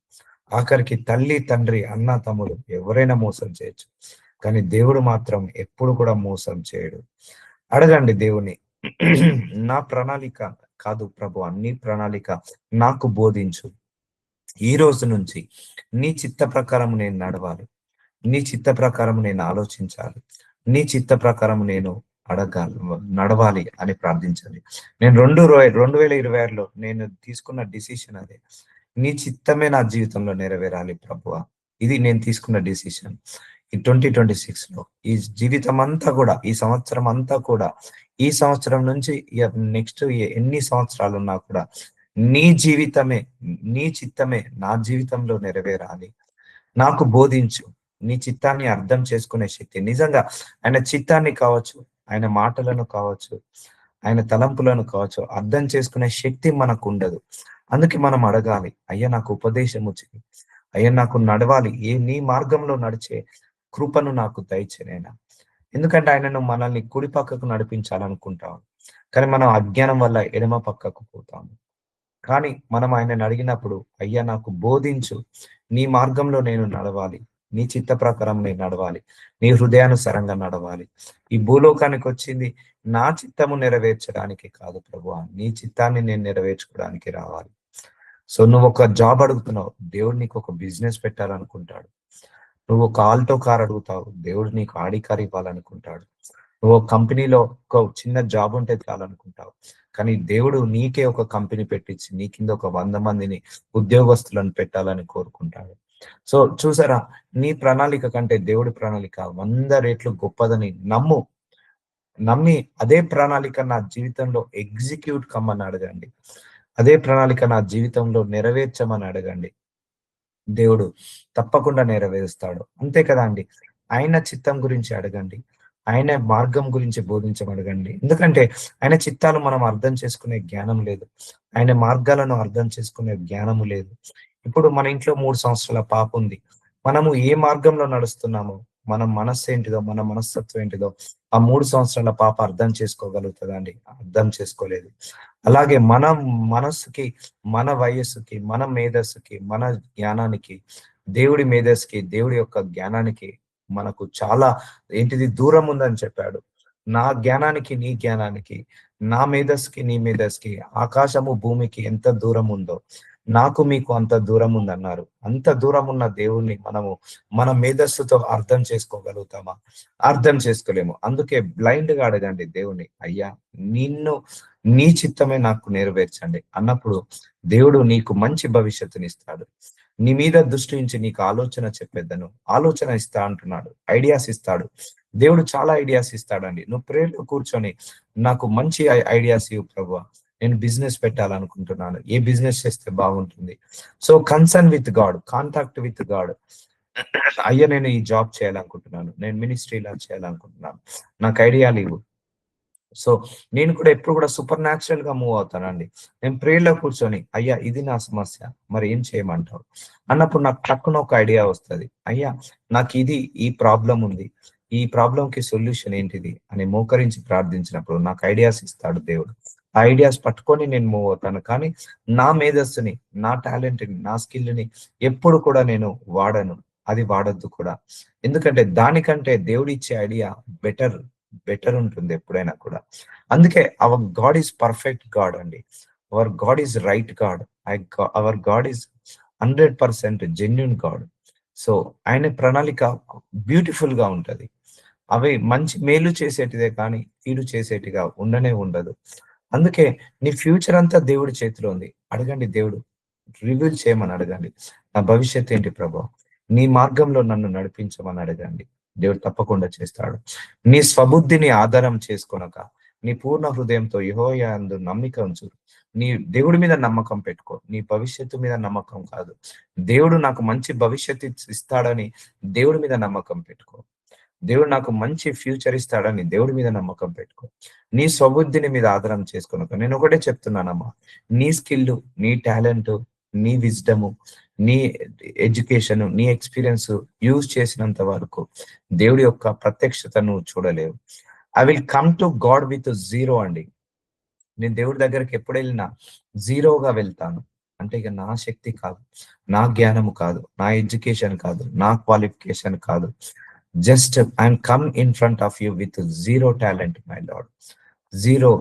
ఆఖరికి తల్లి, తండ్రి, అన్న, తమ్ముడు ఎవరైనా మోసం చేయొచ్చు. కానీ దేవుడు మాత్రం ఎప్పుడు కూడా మోసం చేయడు. అడగండి దేవుని. నా ప్రణాళిక కాదు ప్రభువా, నీ ప్రణాళిక నాకు బోధించు. ఈ రోజు నుంచి నీ చిత్త ప్రకారం నేను నడవాలి. నీ చిత్త ప్రకారం నేను ఆలోచించాలి. నీ చిత్త ప్రకారం నేను అడగాలి, నడవాలి అని ప్రార్థించాలి. నేను 2026లో నేను తీసుకున్న డిసిషన్ అదే. నీ చిత్తమే నా జీవితంలో నెరవేరాలి ప్రభువా. ఇది నేను తీసుకున్న డిసిషన్. ఈ 2026లో ఈ జీవితం అంతా కూడా, ఈ సంవత్సరం అంతా కూడా, ఈ సంవత్సరం నుంచి నెక్స్ట్ ఎన్ని సంవత్సరాలు ఉన్నా కూడా నీ జీవితమే, నీ చిత్తమే నా జీవితంలో నెరవేరాలి. నాకు బోధించు. నీ చిత్తాన్ని అర్థం చేసుకునే శక్తి, నిజంగా ఆయన చిత్తాన్ని కావచ్చు, ఆయన మాటలను కావచ్చు, ఆయన తలంపులను కావచ్చు, అర్థం చేసుకునే శక్తి మనకు ఉండదు. అందుకే మనం అడగాలి, అయ్యా నాకు ఉపదేశము చెయ్యి, అయ్యా నాకు నడవాలి, నీ మార్గంలో నడిచే కృపను నాకు దయచేయనైనా. ఎందుకంటే ఆయనను మనల్ని కుడి పక్కకు నడిపించాలనుకుంటాం, కానీ మనం అజ్ఞానం వల్ల ఎడమ పక్కకు పోతాము. కానీ మనం ఆయనను అడిగినప్పుడు, అయ్యా నాకు బోధించు, నీ మార్గంలో నేను నడవాలి, నీ చిత్త ప్రకారం నేను నడవాలి, నీ హృదయానుసారంగా నడవాలి. ఈ భూలోకానికి వచ్చింది నా చిత్తము నెరవేర్చడానికి కాదు ప్రభువా, నీ చిత్తాన్ని నేను నెరవేర్చుకోవడానికి రావాలి. సో నువ్వు ఒక జాబ్ అడుగుతున్నావు, దేవుడు నీకు ఒక బిజినెస్ పెట్టాలనుకుంటాడు. నువ్వు ఒక ఆల్టో కార్ అడుగుతావు, దేవుడు నీకు ఆడి కార్ ఇవ్వాలనుకుంటాడు. నువ్వు కంపెనీలో ఒక చిన్న జాబ్ ఉంటే చాలనుకుంటావు, కానీ దేవుడు నీకే ఒక కంపెనీ పెట్టించి నీ కింద ఒక 100 మందిని ఉద్యోగస్తులను పెట్టాలని కోరుకుంటాడు. సో చూసారా, నీ ప్రణాళిక కంటే దేవుడి ప్రణాళిక 100 రెట్లు గొప్పదని నమ్మి అదే ప్రణాళిక నా జీవితంలో ఎగ్జిక్యూట్ కమ్మని అడగండి. అదే ప్రణాళిక నా జీవితంలో నెరవేర్చమని అడగండి. దేవుడు తప్పకుండా నెరవేరుస్తాడు. అంతే కదా అండి. ఆయన చిత్తం గురించి అడగండి. ఆయన మార్గం గురించి బోధించమడగండి. ఎందుకంటే ఆయన చిత్తాలు మనం అర్థం చేసుకునే జ్ఞానం లేదు. ఆయన మార్గాలను అర్థం చేసుకునే జ్ఞానము లేదు. ఇప్పుడు మన ఇంట్లో 3 సంవత్సరాల పాప ఉంది. మనము ఏ మార్గంలో నడుస్తున్నామో, మన మనస్సు ఏంటిదో, మన మనస్తత్వం ఏంటిదో ఆ 3 సంవత్సరాల పాప అర్థం చేసుకోగలుగుతదా అండి? అర్థం చేసుకోలేదు. అలాగే మన మనస్సుకి, మన వయస్సుకి, మన మేధస్సుకి, మన జ్ఞానానికి, దేవుడి మేధస్సుకి, దేవుడి యొక్క జ్ఞానానికి మనకు చాలా ఏంటిది దూరం ఉందని చెప్పాడు. నా జ్ఞానానికి నీ జ్ఞానానికి, నా మేధస్సుకి నీ మేధస్సుకి, ఆకాశము భూమికి ఎంత దూరం ఉందో నాకు మీకు అంత దూరం ఉందన్నారు. అంత దూరం ఉన్న దేవుణ్ణి మనము మన మేధస్సుతో అర్థం చేసుకోగలుగుతామా? అర్థం చేసుకోలేము. అందుకే బ్లైండ్ గా అడగండి దేవుణ్ణి, అయ్యా నీ చిత్తమే నాకు నెరవేర్చండి అన్నప్పుడు దేవుడు నీకు మంచి భవిష్యత్తునిస్తాడు. నీ మీద దృష్టి నుంచి నీకు ఆలోచన చెప్పేద్దను, ఆలోచన ఇస్తా అంటున్నాడు, ఐడియాస్ ఇస్తాడు. దేవుడు చాలా ఐడియాస్ ఇస్తాడండి. నువ్వు ప్రేయర్లో కూర్చొని నాకు మంచి ఐడియాస్ ఇవ్వు ప్రభువా, నేను బిజినెస్ పెట్టాలనుకుంటున్నాను, ఏ బిజినెస్ చేస్తే బాగుంటుంది. So concern with God, contact with God. అయ్యా నేను ఈ జాబ్ చేయాలనుకుంటున్నాను, నేను మినిస్ట్రీ ఇలా చేయాలనుకుంటున్నాను, నాకు ఐడియాలు ఇవ్వు. సో నేను కూడా ఎప్పుడు కూడా సూపర్ న్యాచురల్ గా మూవ్ అవుతానండి. నేను ప్రేయర్లో కూర్చొని, అయ్యా ఇది నా సమస్య, మరి ఏం చేయమంటావు అన్నప్పుడు నాకు టక్కున ఒక ఐడియా వస్తుంది. అయ్యా నాకు ఈ ప్రాబ్లం ఉంది, ఈ ప్రాబ్లం కి సొల్యూషన్ ఏంటిది అని మోకరించి ప్రార్థించినప్పుడు నాకు ఐడియాస్ ఇస్తాడు దేవుడు. ఆ ఐడియాస్ పట్టుకొని నేను మూవ్ అవుతాను. కానీ నా మేధస్సుని, నా టాలెంట్ ని, నా స్కిల్ ని ఎప్పుడు కూడా నేను వాడను. అది వాడద్దు కూడా. ఎందుకంటే దానికంటే దేవుడు ఇచ్చే ఐడియా బెటర్ ఉంటుంది ఎప్పుడైనా కూడా. అందుకే our God is perfect God అండి. Our God is right God. Our God is 100% genuine God. So ఆయన ప్రణాళిక బ్యూటిఫుల్ గా ఉంటది. అవి మంచి మేలు చేసేటిదే కానీ కీడు చేసేటిగా ఉండదు. అందుకే నీ ఫ్యూచర్ అంతా దేవుడి చేతిలో ఉంది. అడగండి, దేవుడు రివీల్ చేయమని అడగండి. నా భవిష్యత్ ఏంటి ప్రభా, నీ మార్గంలో నన్ను నడిపించమని అడగండి. దేవుడు తప్పకుండా చేస్తాడు. నీ స్వబుద్ధిని ఆధారం చేసుకొనక నీ పూర్ణ హృదయంతో యెహోవా యందు నమ్మిక ఉంచు. నీ దేవుడి మీద నమ్మకం పెట్టుకో, నీ భవిష్యత్తు మీద నమ్మకం కాదు. దేవుడు నాకు మంచి భవిష్యత్తు ఇస్తాడని దేవుడి మీద నమ్మకం పెట్టుకో. దేవుడు నాకు మంచి ఫ్యూచర్ ఇస్తాడని దేవుడి మీద నమ్మకం పెట్టుకో. నీ స్వబుద్ధిని మీద ఆధారం చేసుకొనకు. నేను ఒకటే చెప్తున్నానమ్మా, నీ స్కిల్, నీ టాలెంట్, నీ విజ్డము, నీ ఎడ్యుకేషన్, నీ ఎక్స్పీరియన్స్ యూజ్ చేసినంత వరకు దేవుడి యొక్క ప్రత్యక్షతను చూడలేవు. I will come to God with zero అండి. నేను దేవుడి దగ్గరికి ఎప్పుడు వెళ్ళినా జీరోగా వెళ్తాను. అంటే ఇక నా శక్తి కాదు, నా జ్ఞానము కాదు, నా ఎడ్యుకేషన్ కాదు, నా క్వాలిఫికేషన్ కాదు. Just I'm come in front of you with zero talent my lord, zero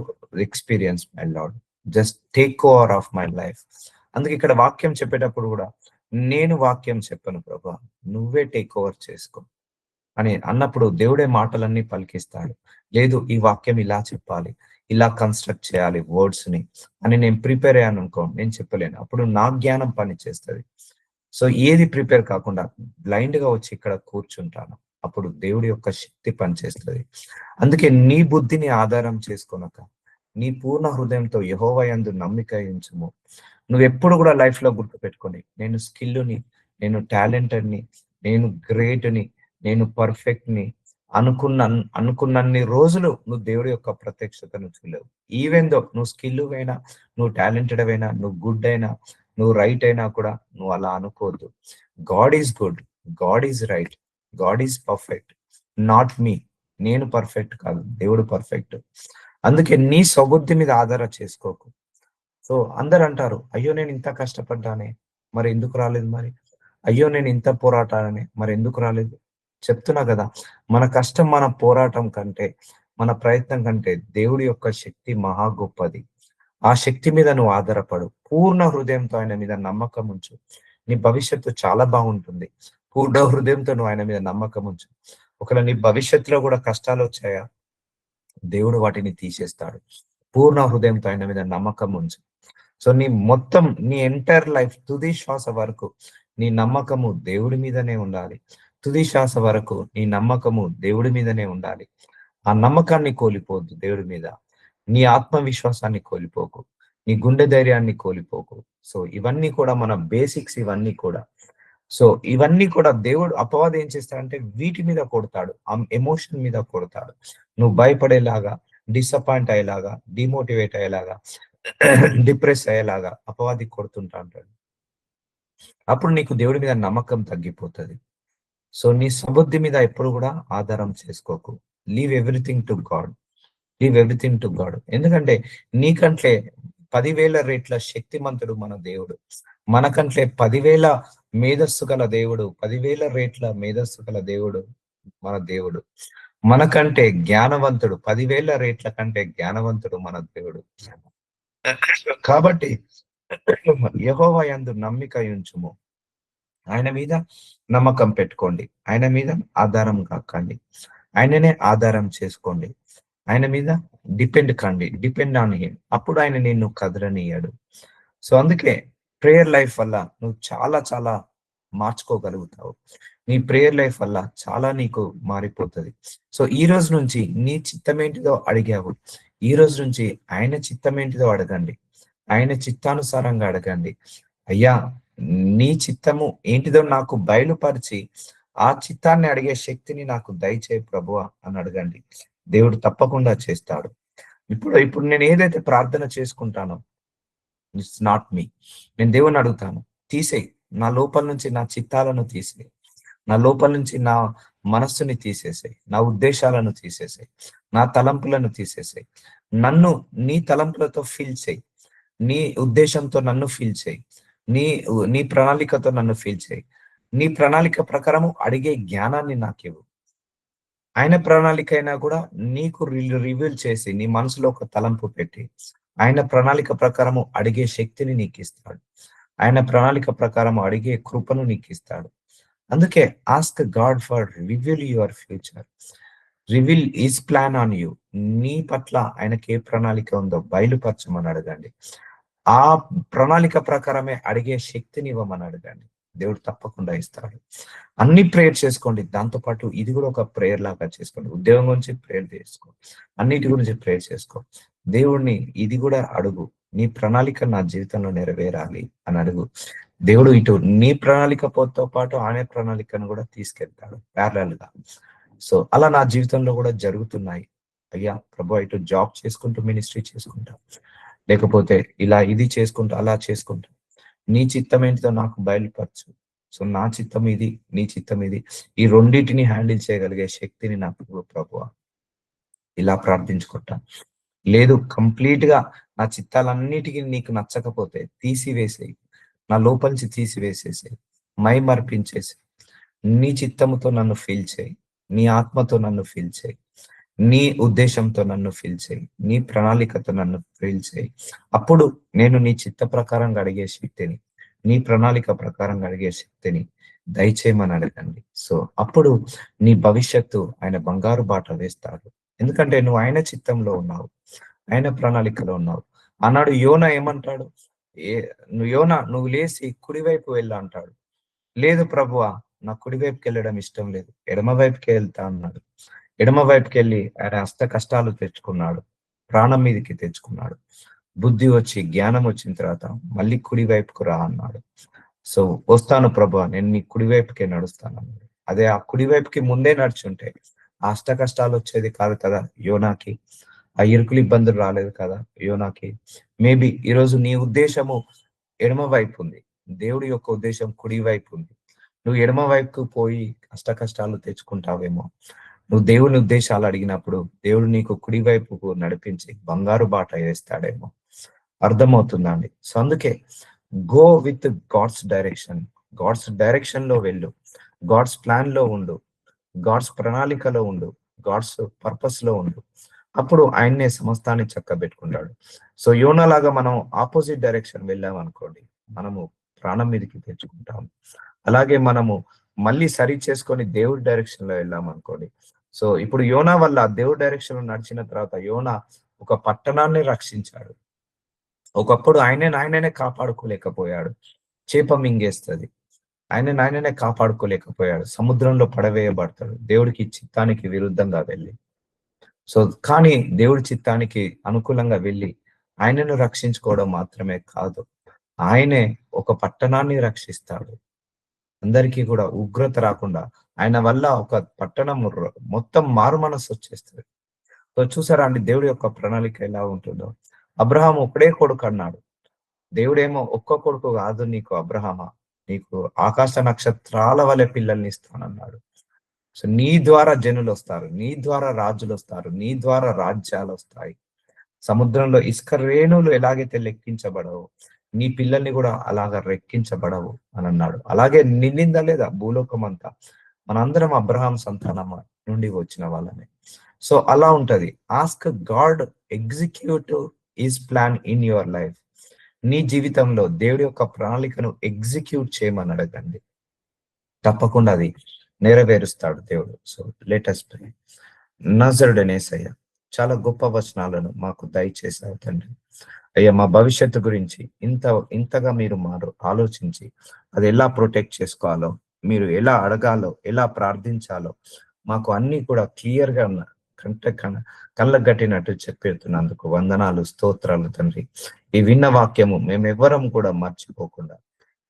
experience my lord. Just take over of my life. అందుకే ఇక్కడ వాక్యం చెప్పేటప్పుడు కూడా నేను వాక్యం చెప్పను ప్రభా, నువ్వే టేక్ ఓవర్ చేసుకో అని అన్నప్పుడు దేవుడే మాటలన్నీ పలికిస్తాడు. లేదు, ఈ వాక్యం ఇలా చెప్పాలి, ఇలా కన్స్ట్రక్ట్ చేయాలి వర్డ్స్ ని అని నేను ప్రిపేర్ అయ్యాను అనుకో, నేను చెప్పలేను. అప్పుడు నా జ్ఞానం పని చేస్తుంది. సో ఏది ప్రిపేర్ కాకుండా బ్లైండ్ గా వచ్చి ఇక్కడ కూర్చుంటాను, అప్పుడు దేవుడి యొక్క శక్తి పనిచేస్తుంది. అందుకే నీ బుద్ధిని ఆధారం చేసుకొనక నీ పూర్ణ హృదయంతో యెహోవా యందు నమ్మిక ఉంచుము. నువ్వు ఎప్పుడు కూడా లైఫ్ లో గుర్తుపెట్టుకొని, నేను స్కిల్ని, నేను టాలెంటెడ్ని, నేను గ్రేట్ని, నేను పర్ఫెక్ట్ ని అనుకున్నన్ని రోజులు నువ్వు దేవుడి యొక్క ప్రత్యక్షతను చూడలేవు. ఈవెన్ దో నువ్వు స్కిల్ అయినా, నువ్వు టాలెంటెడ్ అయినా, నువ్వు గుడ్ అయినా, నువ్వు రైట్ అయినా కూడా నువ్వు అలా అనుకోవద్దు. God is good, God is right, God is perfect, not me. నేను పర్ఫెక్ట్ కాదు, దేవుడు పర్ఫెక్ట్. అందుకే నీ స్వబుద్ధి మీద ఆధారం చేసుకోకు. సో అందరు అంటారు, అయ్యో నేను ఇంత కష్టపడ్డానే, మరి ఎందుకు రాలేదు? మరి అయ్యో నేను ఇంత పోరాటానే, మరి ఎందుకు రాలేదు? చెప్తున్నా కదా, మన కష్టం, మన పోరాటం కంటే, మన ప్రయత్నం కంటే దేవుడి యొక్క శక్తి మహా గొప్పది. ఆ శక్తి మీద నువ్వు ఆధారపడు. పూర్ణ హృదయంతో ఆయన మీద నమ్మకం ఉంచు. నీ భవిష్యత్తు చాలా బాగుంటుంది. పూర్ణ హృదయంతో నువ్వు ఆయన మీద నమ్మకం ఉంచు. ఒకవేళ నీ భవిష్యత్తులో కూడా కష్టాలు వచ్చాయా, దేవుడు వాటిని తీసేస్తాడు. పూర్ణ హృదయంతో ఆయన మీద నమ్మకం ఉంచు. సో నీ మొత్తం, నీ ఎంటైర్ లైఫ్ తుది శ్వాస వరకు నీ నమ్మకము దేవుడి మీదనే ఉండాలి. తుది శ్వాస వరకు నీ నమ్మకము దేవుడి మీదనే ఉండాలి. ఆ నమ్మకాన్ని కోల్పోవద్దు దేవుడి మీద. నీ ఆత్మవిశ్వాసాన్ని కోల్పోకు, నీ గుండె ధైర్యాన్ని కోల్పోకు. సో ఇవన్నీ కూడా మన బేసిక్స్. ఇవన్నీ కూడా, సో ఇవన్నీ కూడా దేవుడు, అపవాదం ఏం చేస్తాడంటే వీటి మీద కొడతాడు, ఆ ఎమోషన్ మీద కొడతాడు. నువ్వు భయపడేలాగా, డిసప్పాయింట్ అయ్యేలాగా, డిమోటివేట్ అయ్యేలాగా, డిప్రెస్ అయ్యేలాగా అపవాది కొడుతుంటా అంటాడు. అప్పుడు నీకు దేవుడి మీద నమ్మకం తగ్గిపోతుంది. సో నీ సబుద్ధి మీద ఎప్పుడు కూడా ఆధారం చేసుకోకు. Leave everything to God, leave everything to God. ఎందుకంటే నీకంటే 10,000 రెట్ల శక్తిమంతుడు మన దేవుడు. మనకంటే 10,000 మేధస్సు గల దేవుడు, 10,000 రెట్ల మేధస్సు గల దేవుడు మన దేవుడు. మనకంటే జ్ఞానవంతుడు, 10,000 రెట్ల కంటే జ్ఞానవంతుడు మన దేవుడు. కాబట్టి యెహోవా యందు నమ్మిక ఉంచుము. ఆయన మీద నమ్మకం పెట్టుకోండి, ఆయన మీద ఆధారం కాకండి, ఆయననే ఆధారం చేసుకోండి, ఆయన మీద డిపెండ్ కండి, డిపెండ్ ఆన్ హిమ్. అప్పుడు ఆయన నిన్ను కదలనీయడు. సో అందుకే ప్రేయర్ లైఫ్ వల్ల నువ్వు చాలా చాలా మార్చుకోగలుగుతావు. నీ ప్రేయర్ లైఫ్ వల్ల చాలా నీకు మారిపోతుంది. సో ఈ రోజు నుంచి నీ చిత్తం ఏంటిదో అడిగావు, ఈ రోజు నుంచి ఆయన చిత్తం ఏంటిదో అడగండి, ఆయన చిత్తానుసారంగా అడగండి. అయ్యా నీ చిత్తము ఏంటిదో నాకు బయలుపరిచి ఆ చిత్తాన్ని అడిగే శక్తిని నాకు దయచేయి ప్రభువా అని అడగండి. దేవుడు తప్పకుండా చేస్తాడు. ఇప్పుడు నేను ఏదైతే ప్రార్థన చేసుకుంటానో, ఇట్స్ నాట్ మీ. నేను దేవుని అడుగుతాను, తీసేయి, నా లోపల నుంచి నా చిత్తాలను తీసేయి, నా లోపల నుంచి నా మనస్సుని తీసేసాయి, నా ఉద్దేశాలను తీసేసాయి, నా తలంపులను తీసేసాయి. నన్ను నీ తలంపులతో ఫీల్ చేయి, నీ ఉద్దేశంతో నన్ను ఫీల్ చేయి, నీ నీ ప్రణాళికతో నన్ను ఫీల్ చేయి. నీ ప్రణాళిక ప్రకారము అడిగే జ్ఞానాన్ని నాకివ్వు. ఆయన ప్రణాళిక అయినా కూడా నీకు రివీల్ చేసి నీ మనసులో ఒక తలంపు పెట్టి ఆయన ప్రణాళిక ప్రకారము అడిగే శక్తిని నీకు ఇస్తాడు. ఆయన ప్రణాళిక ప్రకారం అడిగే కృపను నీకు ఇస్తాడు. అందుకే ask God for reveal your future, reveal is plan on you. నీ పట్ల ఆయనకి ఏ ప్రణాళిక ఉందో బయలుపరచమని అడగండి. ఆ ప్రణాళిక ప్రకారమే అడిగే శక్తిని ఇవ్వమని అడగండి. దేవుడు తప్పకుండా ఇస్తాడు. అన్ని ప్రేయర్ చేసుకోండి, దాంతో పాటు ఇది కూడా ఒక ప్రేయర్ లాగా చేసుకోండి. ఉద్యోగం గురించి ప్రేయర్ చేసుకో, అన్నిటి గురించి ప్రేయర్ చేసుకో. దేవుడిని ఇది కూడా అడుగు, నీ ప్రణాళిక నా జీవితంలో నెరవేరాలి అని అడుగు. దేవుడు ఇటు నీ ప్రణాళికతో పాటు ఆయన ప్రణాళికను కూడా తీసుకెళ్తాడు ప్యారలల్ గా. సో అలా నా జీవితంలో కూడా జరుగుతున్నాయి. అయ్యా ప్రభు, ఇటు జాబ్ చేసుకుంటూ మినిస్ట్రీ చేసుకుంటా, లేకపోతే ఇలా ఇది చేసుకుంటూ అలా చేసుకుంటా, నీ చిత్తం ఏంటిదో నాకు బయలుపరచు. సో నా చిత్తం ఇది, నీ చిత్తం ఇది, ఈ రెండింటిని హ్యాండిల్ చేయగలిగే శక్తిని నాకు ప్రభువా ఇలా ప్రార్థించుకుంటా. లేదు, కంప్లీట్ గా నా చిత్తాలన్నిటికీ నీకు నచ్చకపోతే తీసివేసేయి, నా లోపలించి తీసివేసేసేయి, మై మర్పించేసి నీ చిత్తముతో నన్ను ఫీల్ చేయి, నీ ఆత్మతో నన్ను ఫీల్ చేయి, నీ ఉద్దేశంతో నన్ను ఫీల్ చేయి, నీ ప్రణాళికతో నన్ను ఫీల్ చేయి. అప్పుడు నేను నీ చిత్త ప్రకారంగా అడిగే శక్తిని, నీ ప్రణాళిక ప్రకారంగా అడిగే శక్తిని దయచేయమని అడగండి. సో అప్పుడు నీ భవిష్యత్తు ఆయన బంగారు బాట వేస్తాడు. ఎందుకంటే నువ్వు ఆయన చిత్తంలో ఉన్నావు, ఆయన ప్రణాళికలో ఉన్నావు. అన్నాడు యోనా ఏమంటాడు, యోనా నువ్వు లేచి కుడివైపు వెళ్ళా అంటాడు. లేదు ప్రభువా, నా కుడివైపుకి వెళ్ళడం ఇష్టం లేదు, ఎడమ వైపుకి వెళ్తా అన్నాడు. ఎడమ వైపుకి వెళ్ళి ఆయన అష్ట కష్టాలు తెచ్చుకున్నాడు, ప్రాణం మీదకి తెచ్చుకున్నాడు. బుద్ధి వచ్చి జ్ఞానం వచ్చిన తర్వాత మళ్ళీ కుడి వైపుకు రా అన్నాడు. సో వస్తాను ప్రభు, నేను నీ కుడివైపుకే నడుస్తాను అన్నాడు. అదే ఆ కుడివైపుకి ముందే నడుచుంటే ఆ అష్ట కష్టాలు వచ్చేది కాదు కదా యోనాకి, ఆ ఇరుకులు ఇబ్బందులు రాలేదు కదా యోనాకి. మేబీ ఈరోజు నీ ఉద్దేశము ఎడమ వైపు ఉంది, దేవుడి యొక్క ఉద్దేశం కుడి వైపు ఉంది. నువ్వు ఎడమ వైపుకు పోయి అష్ట కష్టాలు తెచ్చుకుంటావేమో. నువ్వు దేవుని ఉద్దేశాలు అడిగినప్పుడు దేవుడు నీకు కుడి వైపుకు నడిపించి బంగారు బాట వేస్తాడేమో. అర్థమవుతుందండి. సో అందుకే go with God's direction. God's direction లో వెళ్ళు, గాడ్స్ ప్లాన్ లో ఉండు, గాడ్స్ ప్రణాళికలో ఉండు, గాడ్స్ పర్పస్ లో ఉండు. అప్పుడు ఆయన్నే సమస్తాన్ని చక్కబెట్టుకుంటాడు. సో యోనాలాగా మనం ఆపోజిట్ డైరెక్షన్ వెళ్ళామనుకోండి, మనము ప్రాణం మీదకి తెచ్చుకుంటాం. అలాగే మనము మళ్ళీ సరి చేసుకొని దేవుడి డైరెక్షన్ లో వెళ్ళామనుకోండి. సో ఇప్పుడు యోనా వల్ల దేవుడి డైరెక్షన్ లో నడిచిన తర్వాత యోనా ఒక పట్టణాన్ని రక్షించాడు. ఒకప్పుడు ఆయననే కాపాడుకోలేకపోయాడు, చేప మింగేస్తుంది. ఆయననే కాపాడుకోలేకపోయాడు, సముద్రంలో పడవేయబడతాడు దేవుడికి చిత్తానికి విరుద్ధంగా వెళ్ళి. సో కానీ దేవుడి చిత్తానికి అనుకూలంగా వెళ్ళి ఆయనను రక్షించుకోవడం మాత్రమే కాదు, ఆయనే ఒక పట్టణాన్ని రక్షిస్తాడు. అందరికీ కూడా ఉగ్రత రాకుండా ఆయన వల్ల ఒక పట్టణం మొత్తం మారు మనసు వచ్చేస్తుంది. సో చూసారా అండి దేవుడి యొక్క ప్రణాళిక ఎలా ఉంటుందో. అబ్రహాం ఒకడే కొడుకు అన్నాడు, దేవుడేమో ఒక్క కొడుకు కాదు నీకు అబ్రహామా, నీకు ఆకాశ నక్షత్రాల వలె పిల్లల్ని ఇస్తానన్నాడు. సో నీ ద్వారా జనులు వస్తారు, నీ ద్వారా రాజులు వస్తారు, నీ ద్వారా రాజ్యాలు వస్తాయి. సముద్రంలో ఇసుక రేణువులు ఎలాగైతే లెక్కించబడవు, నీ పిల్లల్ని కూడా అలాగ రెక్కించబడవు అని అన్నాడు. అలాగే నిండిందా లేదా భూలోకం అంతా, మనందరం అబ్రహాం సంతానం నుండి వచ్చిన వాళ్ళని. సో అలా ఉంటది. Ask God execute his plan in your life. నీ జీవితంలో దేవుడి యొక్క ప్రణాళికను ఎగ్జిక్యూట్ చేయమని అడగండి, తప్పకుండా అది నెరవేరుస్తాడు దేవుడు. So let us pray. నజరుడైన యేసయ్య, చాలా గొప్ప వచనాలను మాకు దయచేశారు తండ్రి. అయ్యా మా భవిష్యత్తు గురించి ఇంతగా మీరు ఆలోచించి అది ఎలా ప్రొటెక్ట్ చేసుకోవాలో, మీరు ఎలా అడగాలో, ఎలా ప్రార్థించాలో మాకు అన్ని కూడా క్లియర్ గా కళ్ళకు గట్టినట్టు చెప్పేస్తున్నందుకు వందనాలు, స్తోత్రాలు తండ్రి. ఈ విన్న వాక్యము మేమెవ్వరం కూడా మర్చిపోకుండా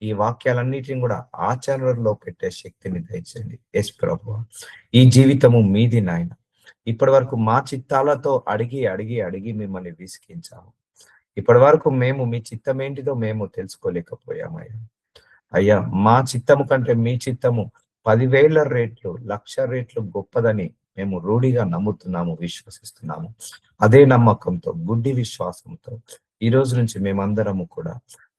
ఈ వాక్యాలన్నిటిని కూడా ఆచరణలో పెట్టే శక్తిని దయచేయండి యేసు ప్రభువా. ఈ జీవితము మీది నాయన. ఇప్పటి వరకు మా చిత్తాలతో అడిగి అడిగి అడిగి మిమ్మల్ని విసిగించాము. ఇప్పటి వరకు మేము మీ చిత్తం ఏంటిదో మేము తెలుసుకోలేకపోయామయ్యా. అయ్యా మా చిత్తము కంటే మీ చిత్తము 10,000 రెట్లు 1,00,000 రెట్లు గొప్పదని మేము రూఢిగా నమ్ముతున్నాము, విశ్వసిస్తున్నాము. అదే నమ్మకంతో, గుడ్డి విశ్వాసంతో ఈ రోజు నుంచి మేమందరము కూడా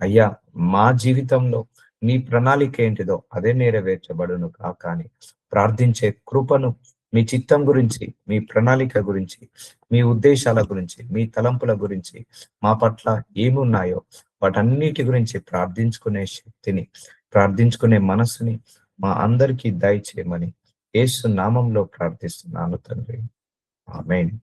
అయ్యా మా జీవితంలో నీ ప్రణాళిక ఏంటిదో అదే నెరవేర్చబడును కాక అని ప్రార్థించే కృపను, మీ చిత్తం గురించి, మీ ప్రణాళిక గురించి, మీ ఉద్దేశాల గురించి, మీ తలంపుల గురించి మా పట్ల ఏమున్నాయో వాటన్నిటి గురించి ప్రార్థించుకునే శక్తిని, ప్రార్థించుకునే మనసుని మా అందరికీ దయచేయమని యేసు నామంలో ప్రార్థిస్తున్నాను తండ్రి. ఆమేన్.